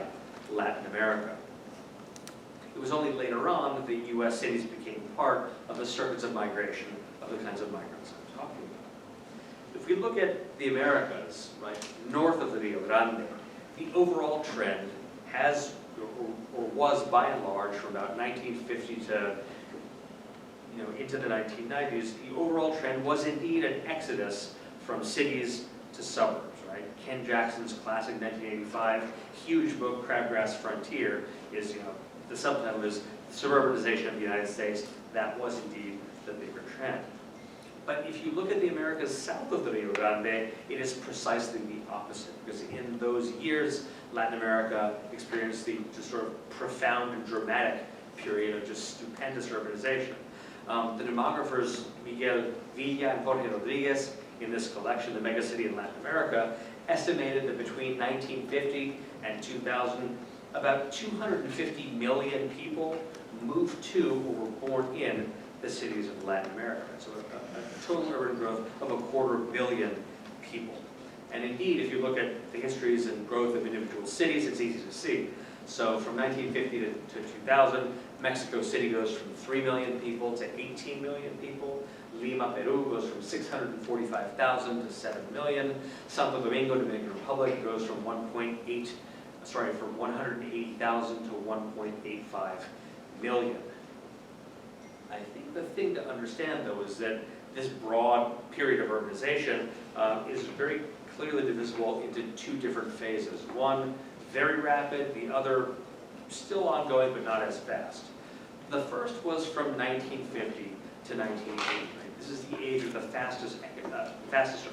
Latin America. It was only later on that the U.S. cities became part of the circuits of migration of the kinds of migrants I'm talking about. If we look at the Americas, right, north of the Rio Grande, the overall trend has, or was by and large, from about 1950 to into the 1990s, the overall trend was indeed an exodus from cities to suburbs, right? Ken Jackson's classic 1985 huge book, Crabgrass Frontier, is, the subtitle is Suburbanization of the United States. That was indeed the bigger trend. But if you look at the Americas south of the Rio Grande, it is precisely the opposite, because in those years, Latin America experienced the just sort of profound and dramatic period of just stupendous urbanization. The demographers Miguel Villa and Jorge Rodriguez in this collection, The Megacity in Latin America, estimated that between 1950 and 2000, about 250 million people moved to or were born in the cities of Latin America. So a total urban growth of 250 million people. And indeed, if you look at the histories and growth of individual cities, it's easy to see. So from 1950 to 2000, Mexico City goes from 3 million people to 18 million people. Lima, Peru goes from 645,000 to 7 million. Santo Domingo, Dominican Republic goes from 180,000 to 1.85 million. I think the thing to understand, though, is that this broad period of urbanization is very clearly divisible into two different phases. One, very rapid, the other still ongoing but not as fast. The first was from 1950 to 1980. Right? This is the age of the fastest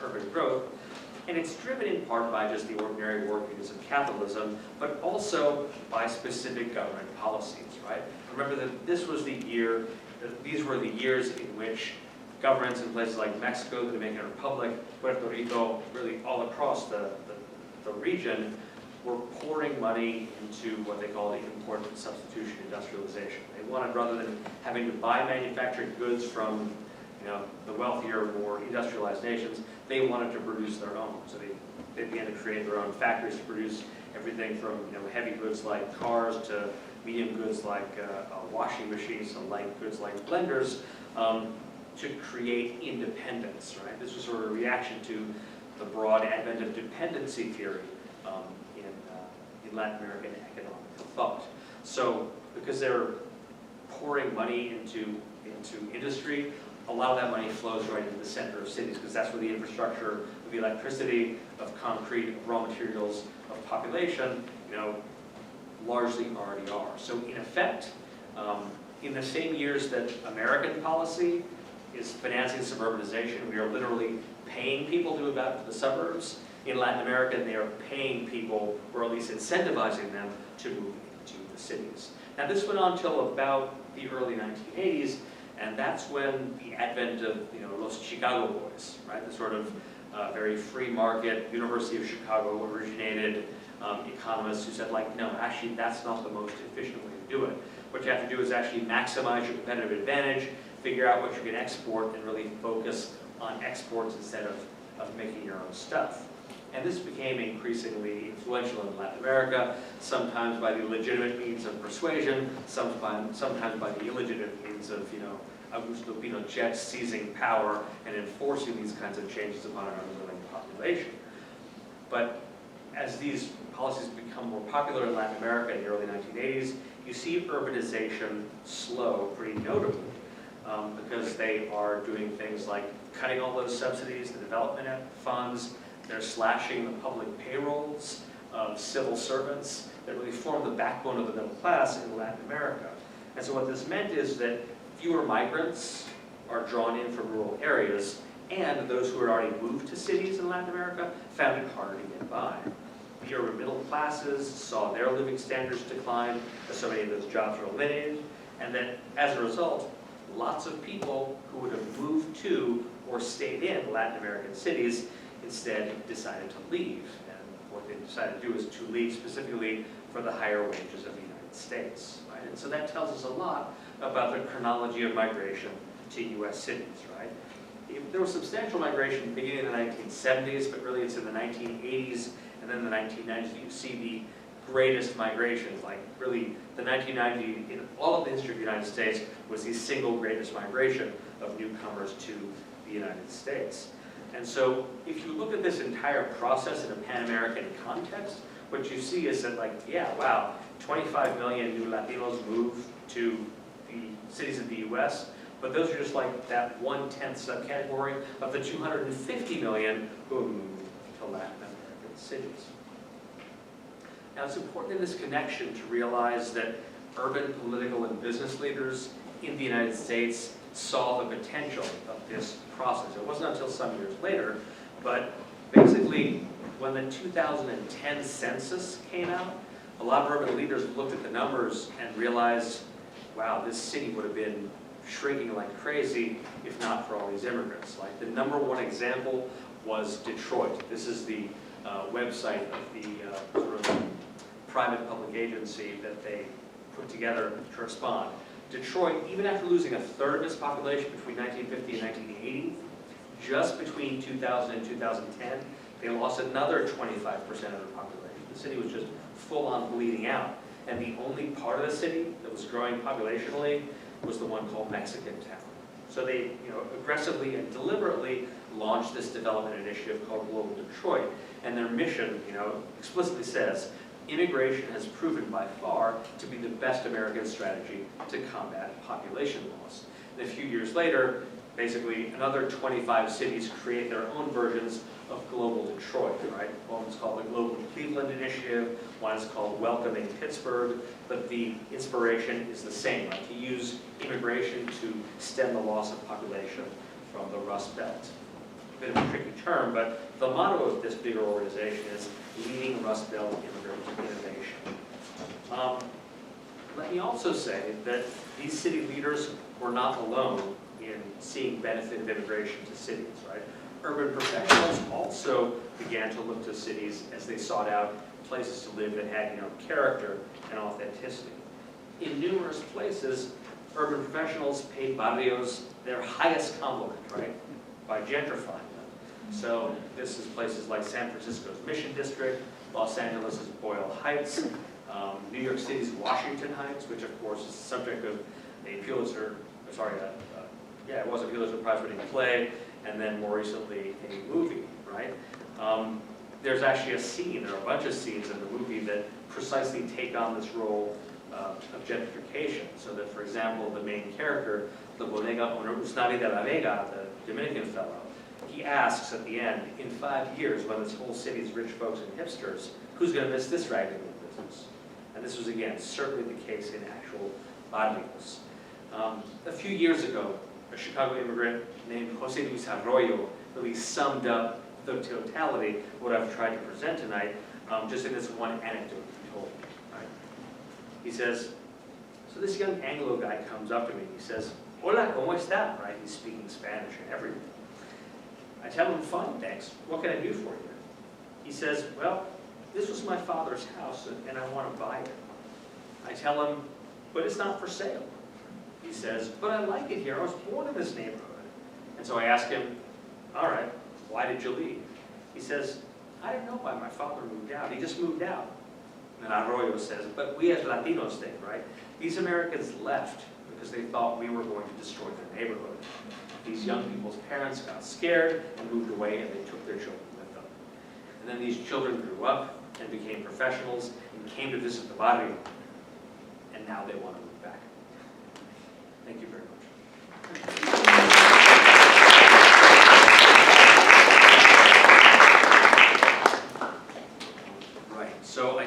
urban growth, and it's driven in part by just the ordinary workings of capitalism, but also by specific government policies. Right? Remember that these were the years in which governments in places like Mexico, the Dominican Republic, Puerto Rico, really all across the region, were pouring money into what they call the import and substitution industrialization. They wanted, rather than having to buy manufactured goods from the wealthier, more industrialized nations, they wanted to produce their own. So they began to create their own factories to produce everything from heavy goods like cars to medium goods like washing machines to light goods like blenders, to create independence. Right? This was sort of a reaction to the broad advent of dependency theory in Latin American economic thought. So because they're pouring money into industry, a lot of that money flows right into the center of cities, because that's where the infrastructure of the electricity, of concrete, of raw materials, of population, largely already are. So in effect, in the same years that American policy is financing suburbanization, we are literally paying people to move out to the suburbs. In Latin America, they are paying people, or at least incentivizing them, to move into the cities. Now this went on until about the early 1980s, and that's when the advent of Los Chicago Boys, right? The sort of very free market, University of Chicago originated economists who said, no, actually that's not the most efficient way to do it. What you have to do is actually maximize your competitive advantage, figure out what you can export, and really focus on exports instead of making your own stuff. And this became increasingly influential in Latin America, sometimes by the legitimate means of persuasion, sometimes by the illegitimate means of, Augusto Pinochet seizing power and enforcing these kinds of changes upon an unwilling population. But as these policies become more popular in Latin America in the early 1980s, you see urbanization slow pretty notably, because they are doing things like cutting all those subsidies, the development funds. They're slashing the public payrolls of civil servants that really form the backbone of the middle class in Latin America. And so what this meant is that fewer migrants are drawn in from rural areas, and those who had already moved to cities in Latin America found it harder to get by. The urban middle classes saw their living standards decline as so many of those jobs were eliminated, and that as a result, lots of people who would have moved to or stayed in Latin American cities instead decided to leave. And what they decided to do is to leave specifically for the higher wages of the United States. Right? And so that tells us a lot about the chronology of migration to U.S. cities. Right? There was substantial migration beginning in the 1970s, but really it's in the 1980s and then the 1990s you see the greatest migrations. Like really the 1990s, in all of the history of the United States, was the single greatest migration, of newcomers to the United States. And so if you look at this entire process in a Pan-American context, what you see is that, like, yeah, wow, 25 million new Latinos moved to the cities of the US, but those are just like that 1/10 subcategory of the 250 million who have moved to Latin American cities. Now, it's important in this connection to realize that urban political and business leaders in the United States saw the potential of this process. It wasn't until some years later, but basically when the 2010 census came out, a lot of urban leaders looked at the numbers and realized, wow, this city would have been shrinking like crazy if not for all these immigrants. Like, the number one example was Detroit. This is the website of the sort of private public agency that they put together to respond. Detroit, even after losing a third of its population between 1950 and 1980, just between 2000 and 2010, they lost another 25% of their population. The city was just full on bleeding out. And the only part of the city that was growing populationally was the one called Mexican Town. So they, aggressively and deliberately launched this development initiative called Global Detroit. And their mission, explicitly says, immigration has proven by far to be the best American strategy to combat population loss. And a few years later, basically another 25 cities create their own versions of Global Detroit, right? One is called the Global Cleveland Initiative, one is called Welcoming Pittsburgh, but the inspiration is the same, right? To use immigration to stem the loss of population from the Rust Belt. A bit of a tricky term, but the motto of this bigger organization is leading Rust Belt immigrant innovation. Let me also say that these city leaders were not alone in seeing benefit of immigration to cities, right? Urban professionals also began to look to cities as they sought out places to live that had, character and authenticity. In numerous places, urban professionals paid barrios their highest compliment, right? By gentrifying them. So this is places like San Francisco's Mission District, Los Angeles' Boyle Heights, New York City's Washington Heights, which of course is the subject of a Pulitzer, it was a Pulitzer Prize-winning play, and then more recently a movie, right? There's actually there are a bunch of scenes in the movie that precisely take on this role of gentrification. So that, for example, the main character, the bodega owner, Usnari de la Vega, the Dominican fellow, he asks at the end, in 5 years, when this whole city's rich folks and hipsters, who's going to miss this ragged little business? And this was, again, certainly the case in actual barrios. A few years ago, a Chicago immigrant named Jose Luis Arroyo really summed up the totality of what I've tried to present tonight, just in this one anecdote he told me. Right? He says, so this young Anglo guy comes up to me, he says, "Hola, ¿cómo está?" Right? He's speaking Spanish and everything. I tell him, "Fine, thanks. What can I do for you?" He says, "Well, this was my father's house and I want to buy it." I tell him, "But it's not for sale." He says, "But I like it here. I was born in this neighborhood." And so I ask him, "All right, why did you leave?" He says, "I didn't know why my father moved out. He just moved out." And Arroyo says, "But we as Latinos think, right? These Americans left because they thought we were going to destroy their neighborhood. These young people's parents got scared and moved away, and they took their children with them. And then these children grew up and became professionals and came to visit the barrio. And now they want to move back." Thank you very much. Right, so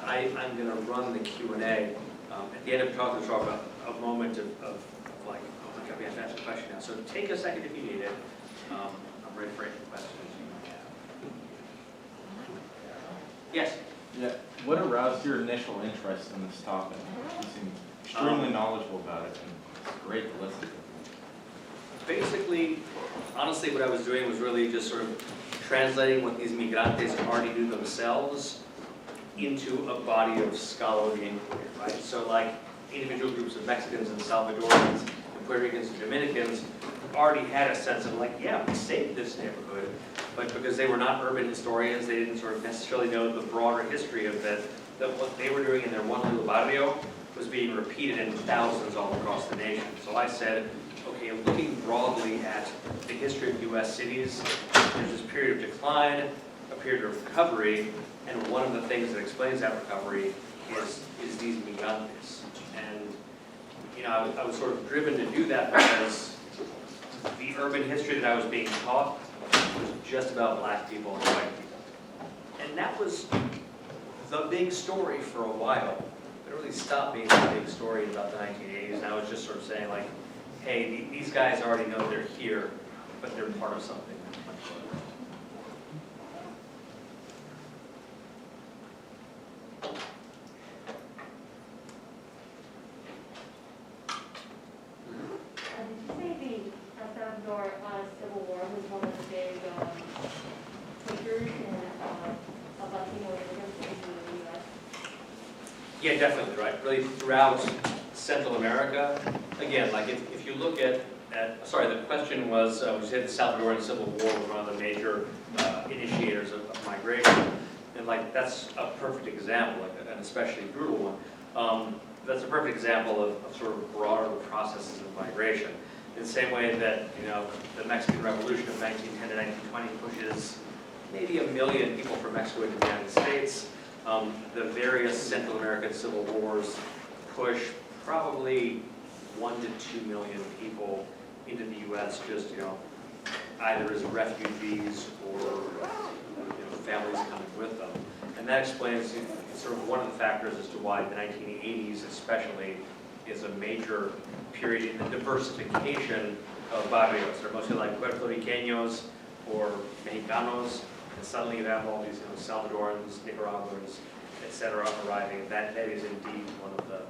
I'm going to run the Q&A. At the end of the talk, we'll talk about a moment of like, oh my God, we have to ask a question now. So take a second if you need it. I'm ready for any questions you might have. Yes? Yeah. What aroused your initial interest in this topic? You seem extremely knowledgeable about it, and it's great to listen to. Basically, honestly, what I was doing was really just sort of translating what these migrantes already do themselves into a body of scholarly inquiry, right? So like individual groups of Mexicans and Salvadorans and Puerto Ricans and Dominicans already had a sense of like, yeah, we saved this neighborhood, but because they were not urban historians, they didn't sort of necessarily know the broader history of that what they were doing in their one little barrio was being repeated in thousands all across the nation. So I said, okay, okay, looking broadly at the history of US cities, there's this period of decline, a period of recovery, and one of the things that explains that recovery is these migrantes. And I was sort of driven to do that because the urban history that I was being taught was just about black people and white people. And that was the big story for a while. It really stopped being the big story in about the 1980s, and I was just sort of saying like, hey, these guys already know they're here, but they're part of something. Did you say the El Salvador Civil War was one of the big takers of Latino immigrants into the U.S.? Yeah, definitely, right. Really throughout Central America, again, like if you look at sorry, the question was, we said the Salvadoran Civil War was one of the major initiators of migration, and like that's a perfect example, like an especially brutal one. That's a perfect example of sort of broader processes of migration. In the same way that, the Mexican Revolution of 1910 to 1920 pushes maybe 1 million people from Mexico into the United States, the various Central American civil wars push probably 1 to 2 million people into the U.S. just, either as refugees or families coming with them. And that explains sort of one of the factors as to why the 1980s especially is a major period in the diversification of barrios. They're mostly like Puerto Ricanos or Mexicanos, and suddenly you have all these Salvadorans, Nicaraguans, etc. arriving. That is indeed one of the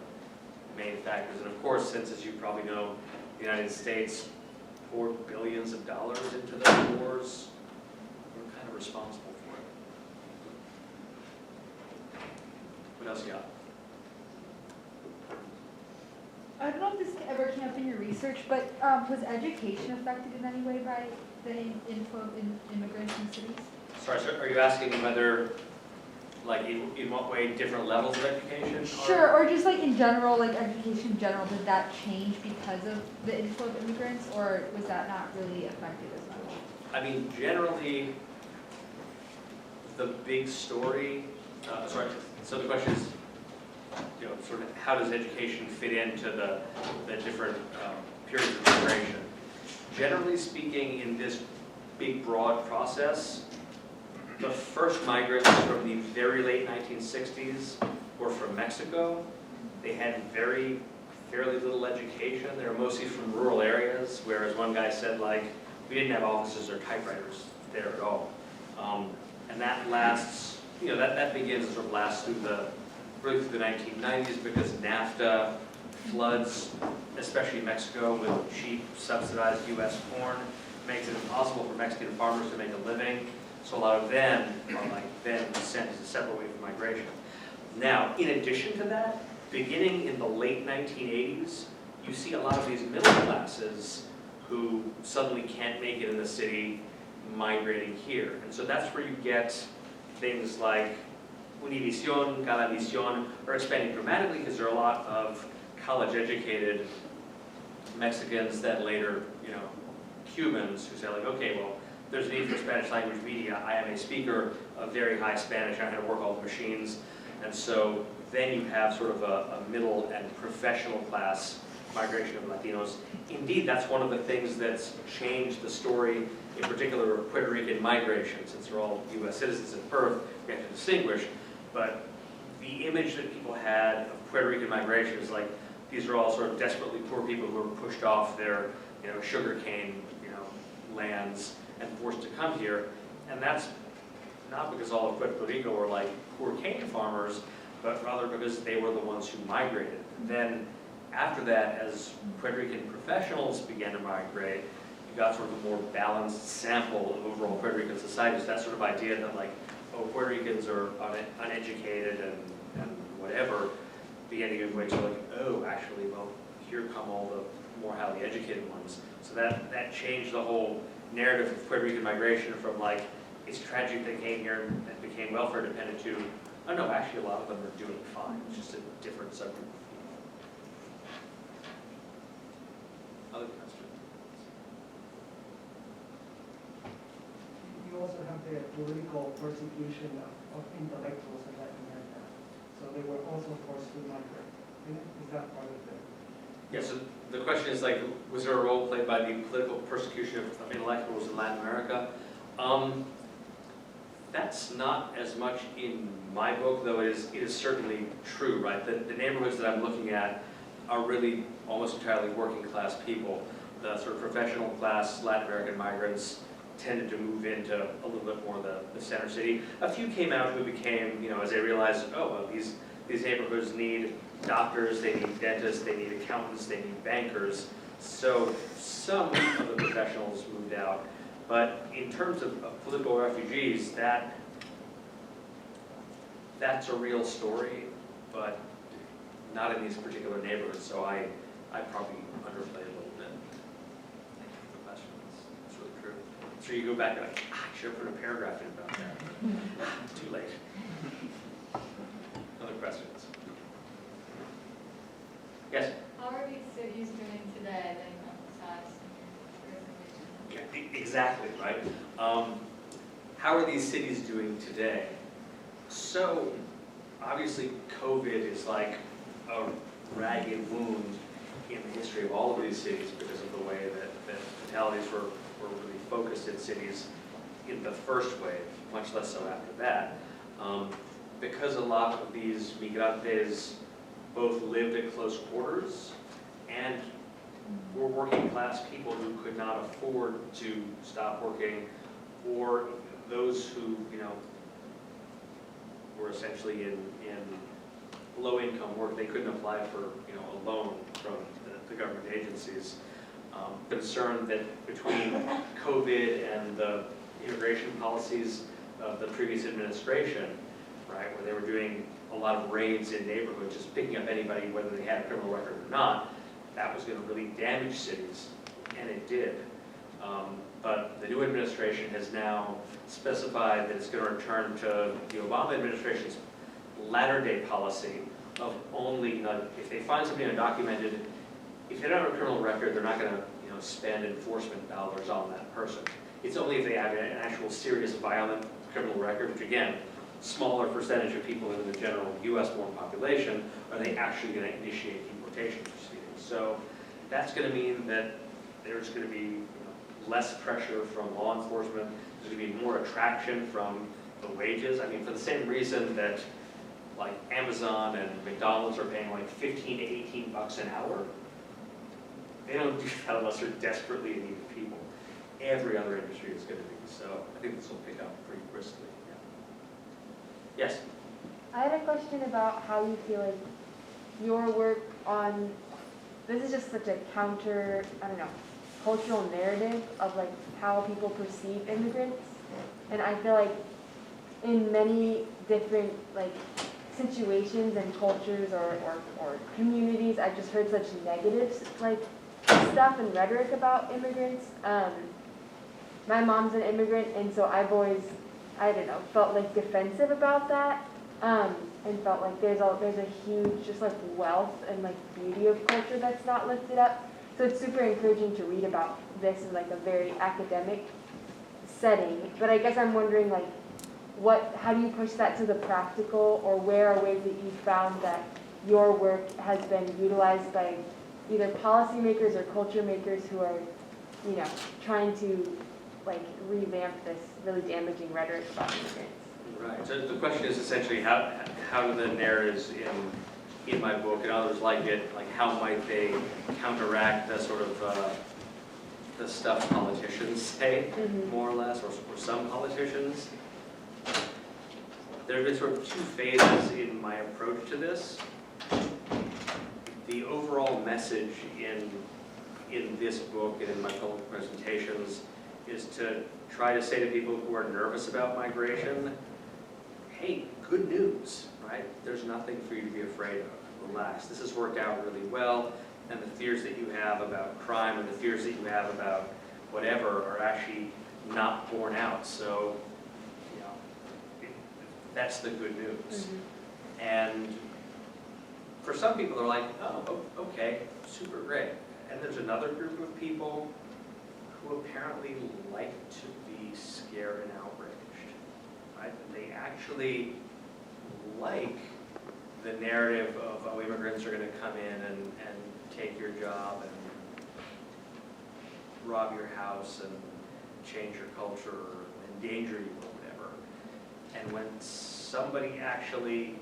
main factors. And of course, since, as you probably know, the United States poured billions of dollars into those wars, we're kind of responsible for it. What else you got? I don't know if this ever came up in your research, but was education affected in any way by the inflow of immigrants in cities? Sorry, sir, are you asking whether, like, in what way different levels of education are? Sure, or just like in general, like education in general, did that change because of the inflow of immigrants, or was that not really affected as much? I mean, generally, the big story, so the question is, sort of how does education fit into the different periods of migration? Generally speaking, in this big, broad process, the first migrants from the very late 1960s were from Mexico. They had fairly little education. They were mostly from rural areas, whereas one guy said, like, we didn't have offices or typewriters there at all. And that lasts, that begins and sort of lasts really through the 1990s, because NAFTA floods, especially Mexico, with cheap subsidized U.S. corn, makes it impossible for Mexican farmers to make a living. So a lot of them are then sent as a separate way of migration. Now, in addition to that, beginning in the late 1980s, you see a lot of these middle classes who suddenly can't make it in the city migrating here. And so that's where you get things like Univision, Galavisión are expanding dramatically because there are a lot of college-educated Mexicans that later, Cubans who say like, okay, well, there's a need for Spanish language media. I am a speaker of very high Spanish. I know how to work all the machines. And so then you have sort of a middle and professional class migration of Latinos. Indeed, that's one of the things that's changed the story, in particular of Puerto Rican migration. Since they're all U.S. citizens at birth, we have to distinguish. But the image that people had of Puerto Rican migration is like, these are all sort of desperately poor people who are pushed off their, sugarcane, lands and forced to come here. And that's not because all of Puerto Rico were like poor cane farmers, but rather because they were the ones who migrated. And then after that, as Puerto Rican professionals began to migrate, you got sort of a more balanced sample of overall Puerto Rican society. So that sort of idea that like, oh, Puerto Ricans are uneducated and whatever, began to give way to like, oh, actually, well, here come all the more highly educated ones. So that changed the whole narrative of Puerto Rican migration from like, it's tragic they came here and became welfare dependent to, oh no, actually a lot of them are doing fine. It's just a different subgroup of people. Other questions? the political persecution of intellectuals in Latin America. So they were also forced to migrate. Is that part of it? Yeah, so the question is like, was there a role played by the political persecution of intellectuals in Latin America? That's not as much in my book, though it is certainly true, right? The neighborhoods that I'm looking at are really almost entirely working class people. The sort of professional class Latin American migrants tended to move into a little bit more the center city. A few came out who became, you know, as they realized, oh, well, these neighborhoods need doctors, they need dentists, they need accountants, they need bankers. So some of the professionals moved out. But in terms of political refugees, that's a real story, but not in these particular neighborhoods. So I probably underplayed a little bit. Thank you for the question. That's really true. So you go back and like, I should have put a paragraph in about that. Too late. Other questions? Yes? How are these cities doing today that emphasize reservation? Yeah, exactly, right? How are these cities doing today? So, obviously, COVID is like a ragged wound in the history of all of these cities because of the way that fatalities were really focused in cities in the first wave, much less so after that. Because a lot of these migrantes both lived at close quarters and were working class people who could not afford to stop working, or those who, you know, were essentially in low income work. They couldn't apply for, you know, a loan from the government agencies. Concerned that between COVID and the immigration policies of the previous administration, right, where they were doing a lot of raids in neighborhoods, just picking up anybody whether they had a criminal record or not, that was going to really damage cities, and it did. But the new administration has now specified that it's going to return to the Obama administration's latter-day policy of only, if they find somebody undocumented, if they don't have a criminal record, they're not going to, you know, spend enforcement dollars on that person. It's only if they have an actual serious violent criminal record, which again, smaller percentage of people in the general US-born population, are they actually going to initiate deportation proceedings. So that's going to mean that there's going to be, you know, less pressure from law enforcement. There's going to be more attraction from the wages. I mean, for the same reason that like Amazon and McDonald's are paying like 15 to 18 bucks an hour, they don't do that unless they're desperately in need of people. Every other industry is going to be. So I think this will pick up pretty briskly. Yeah. Yes? I had a question about how you feel like your work on, this is just such a counter, I don't know, cultural narrative of like how people perceive immigrants. And I feel like in many different like situations and cultures or communities, I've just heard such negative like stuff and rhetoric about immigrants. My mom's an immigrant, and so I've always, I don't know, felt like defensive about that, and felt like there's a huge just like wealth and like beauty of culture that's not lifted up. So it's super encouraging to read about this in like a very academic setting. But I guess I'm wondering like, how do you push that to the practical, or where are ways that you found that your work has been utilized by either policymakers or culture makers who are, you know, trying to like revamp this really damaging rhetoric about immigrants? Right. So the question is essentially how do the narratives in my book and others like it, like how might they counteract the sort of the stuff politicians say, more or less, or some politicians. There have been sort of two phases in my approach to this. The overall message in this book and in my public presentations is to try to say to people who are nervous about migration, hey, good news, right? There's nothing for you to be afraid of. Relax. This has worked out really well, and the fears that you have about crime and the fears that you have about whatever are actually not borne out. So, you know, that's the good news. And for some people, they're like, oh, okay, super great. And there's another group of people who apparently like to be scared and outraged. right? They actually like the narrative of, oh, immigrants are going to come in and take your job and rob your house and change your culture or endanger you or whatever. And when somebody actually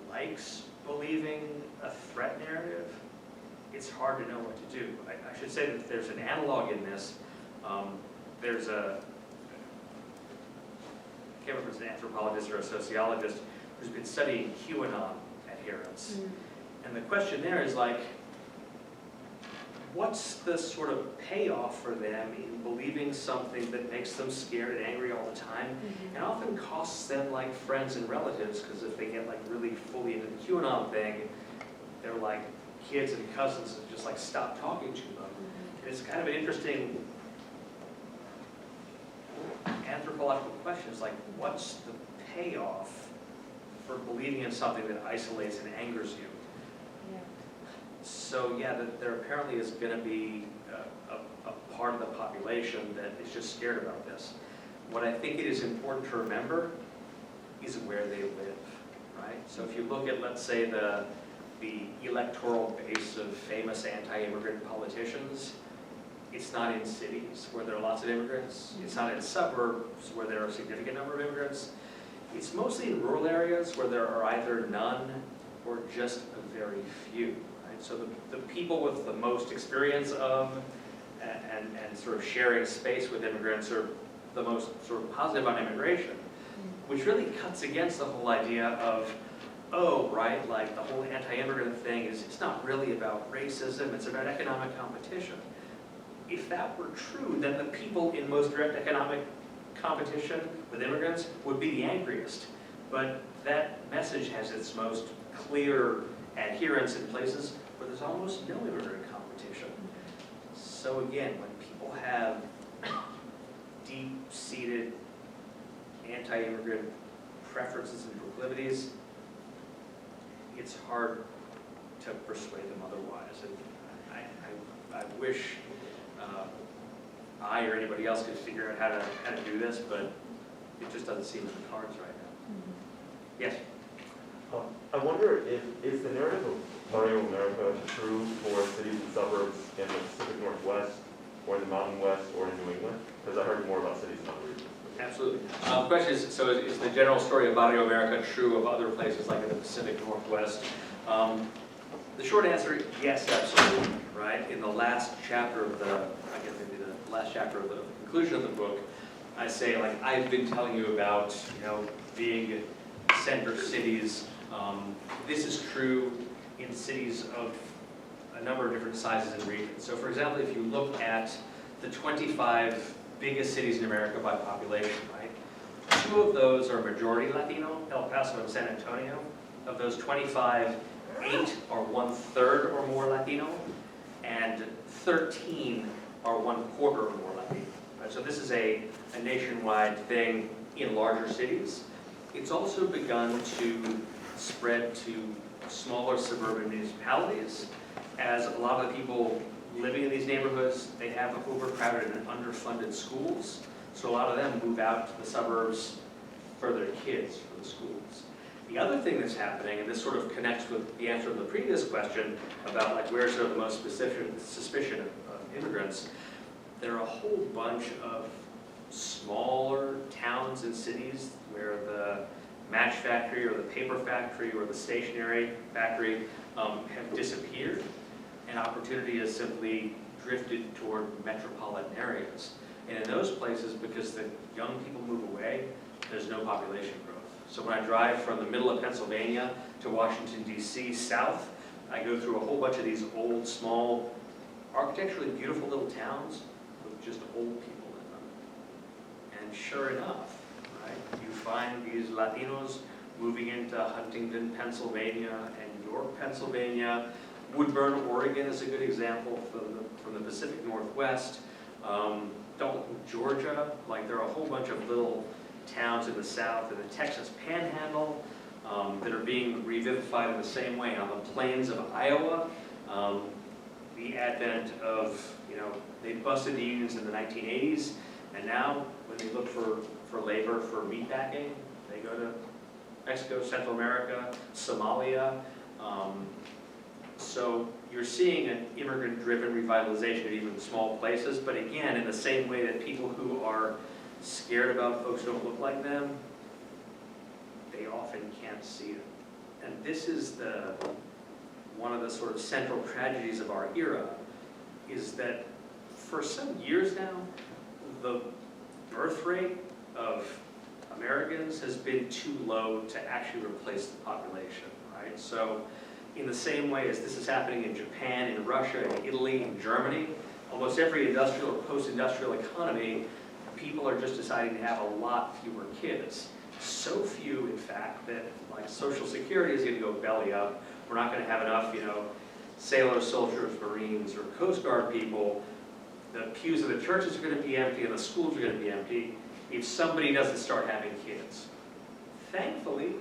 likes believing a threat narrative, it's hard to know what to do. I should say that there's an analog in this. There's a, I can't remember if it's an anthropologist or a sociologist who's been studying QAnon adherents. And the question there is like, what's the sort of payoff for them in believing something that makes them scared and angry all the time, and often costs them like friends and relatives, because if they get like really fully into the QAnon thing, they're like kids and cousins and just like stop talking to them. And it's kind of an interesting anthropological question. It's like, what's the payoff for believing in something that isolates and angers you? So yeah, there apparently is going to be a part of the population that is just scared about this. What I think it is important to remember is where they live, right? So if you look at, let's say, the electoral base of famous anti-immigrant politicians, it's not in cities where there are lots of immigrants. It's not in suburbs where there are a significant number of immigrants. It's mostly in rural areas where there are either none or just a very few. So the people with the most experience of and sort of sharing space with immigrants are the most sort of positive on immigration, which really cuts against the whole idea of, oh, right, like the whole anti-immigrant thing is, it's not really about racism, it's about economic competition. If that were true, then the people in most direct economic competition with immigrants would be the angriest. But that message has its most clear adherence in places where there's almost no immigrant competition. So again, when people have deep-seated anti-immigrant preferences and proclivities, it's hard to persuade them otherwise. And I wish I or anybody else could figure out how to do this, but it just doesn't seem in the cards right now. Yes? I wonder if is the narrative of Barrio America true for cities and suburbs in the Pacific Northwest, or in the Mountain West, or in New England? Because I heard more about cities in other regions. Absolutely. The question is, so is the general story of Barrio America true of other places like in the Pacific Northwest? The short answer, yes, absolutely, right? In the last chapter of I guess maybe the last chapter of the conclusion of the book, I say, like, I've been telling you about, big center cities. This is true in cities of a number of different sizes and regions. So for example, if you look at the 25 biggest cities in America by population, right? 2 of those are majority Latino, El Paso and San Antonio. Of those 25, 8 are 1/3 or more Latino, and 13 are 1/4 or more Latino. Right? So this is a nationwide thing in larger cities. It's also begun to spread to smaller suburban municipalities, as a lot of the people living in these neighborhoods, they have overcrowded and underfunded schools, so a lot of them move out to the suburbs for their kids, for the schools. The other thing that's happening, and this sort of connects with the answer to the previous question about like where's sort of the most suspicion of immigrants, there are a whole bunch of smaller towns and cities where the match factory or the paper factory or the stationery factory have disappeared, and opportunity has simply drifted toward metropolitan areas. And in those places, because the young people move away, there's no population growth. So when I drive from the middle of Pennsylvania to Washington, D.C. south, I go through a whole bunch of these old, small, architecturally beautiful little towns with just old people in them. And sure enough, right, you find these Latinos moving into Huntington, Pennsylvania, and York, Pennsylvania. Woodburn, Oregon is a good example from the Pacific Northwest. Dalton, Georgia, like there are a whole bunch of little towns in the south, and the Texas Panhandle that are being revivified in the same way. On the plains of Iowa, the advent of, they busted the unions in the 1980s, And now, when they look for labor for meatpacking, they go to Mexico, Central America, Somalia. So you're seeing an immigrant-driven revitalization in even small places, but again, in the same way that people who are scared about folks who don't look like them, they often can't see it. And this is one of the sort of central tragedies of our era, is that for some years now, the birth rate of Americans has been too low to actually replace the population, right? So in the same way as this is happening in Japan, in Russia, in Italy, in Germany, almost every industrial or post-industrial economy, people are just deciding to have a lot fewer kids. So few, in fact, that like Social Security is going to go belly up. We're not going to have enough, sailors, soldiers, Marines, or Coast Guard people. The pews of the churches are going to be empty, and the schools are going to be empty if somebody doesn't start having kids. Thankfully,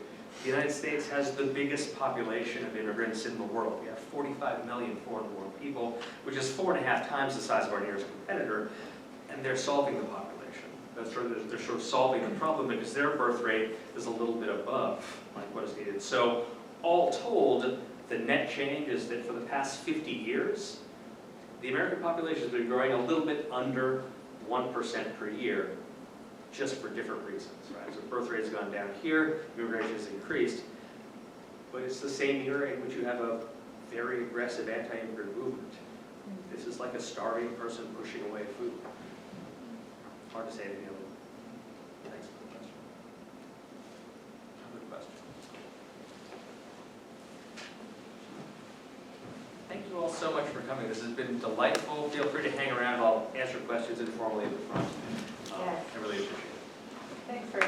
the United States has the biggest population of immigrants in the world. We have 45 million foreign-born people, which is 4.5 times the size of our nearest competitor, and they're solving the population. They're sort of solving the problem because their birth rate is a little bit above like what is needed. So all told, the net change is that for the past 50 years, the American population has been growing a little bit under 1% per year, just for different reasons, right? So birth rate has gone down here, immigration has increased, but it's the same era in which you have a very aggressive anti-immigrant movement. This is like a starving person pushing away food. Hard to say anything other. Thanks for the question. Good question. Thank you all so much for coming. This has been delightful. Feel free to hang around. I'll answer questions informally at the front. Yes. I really appreciate it. Thanks for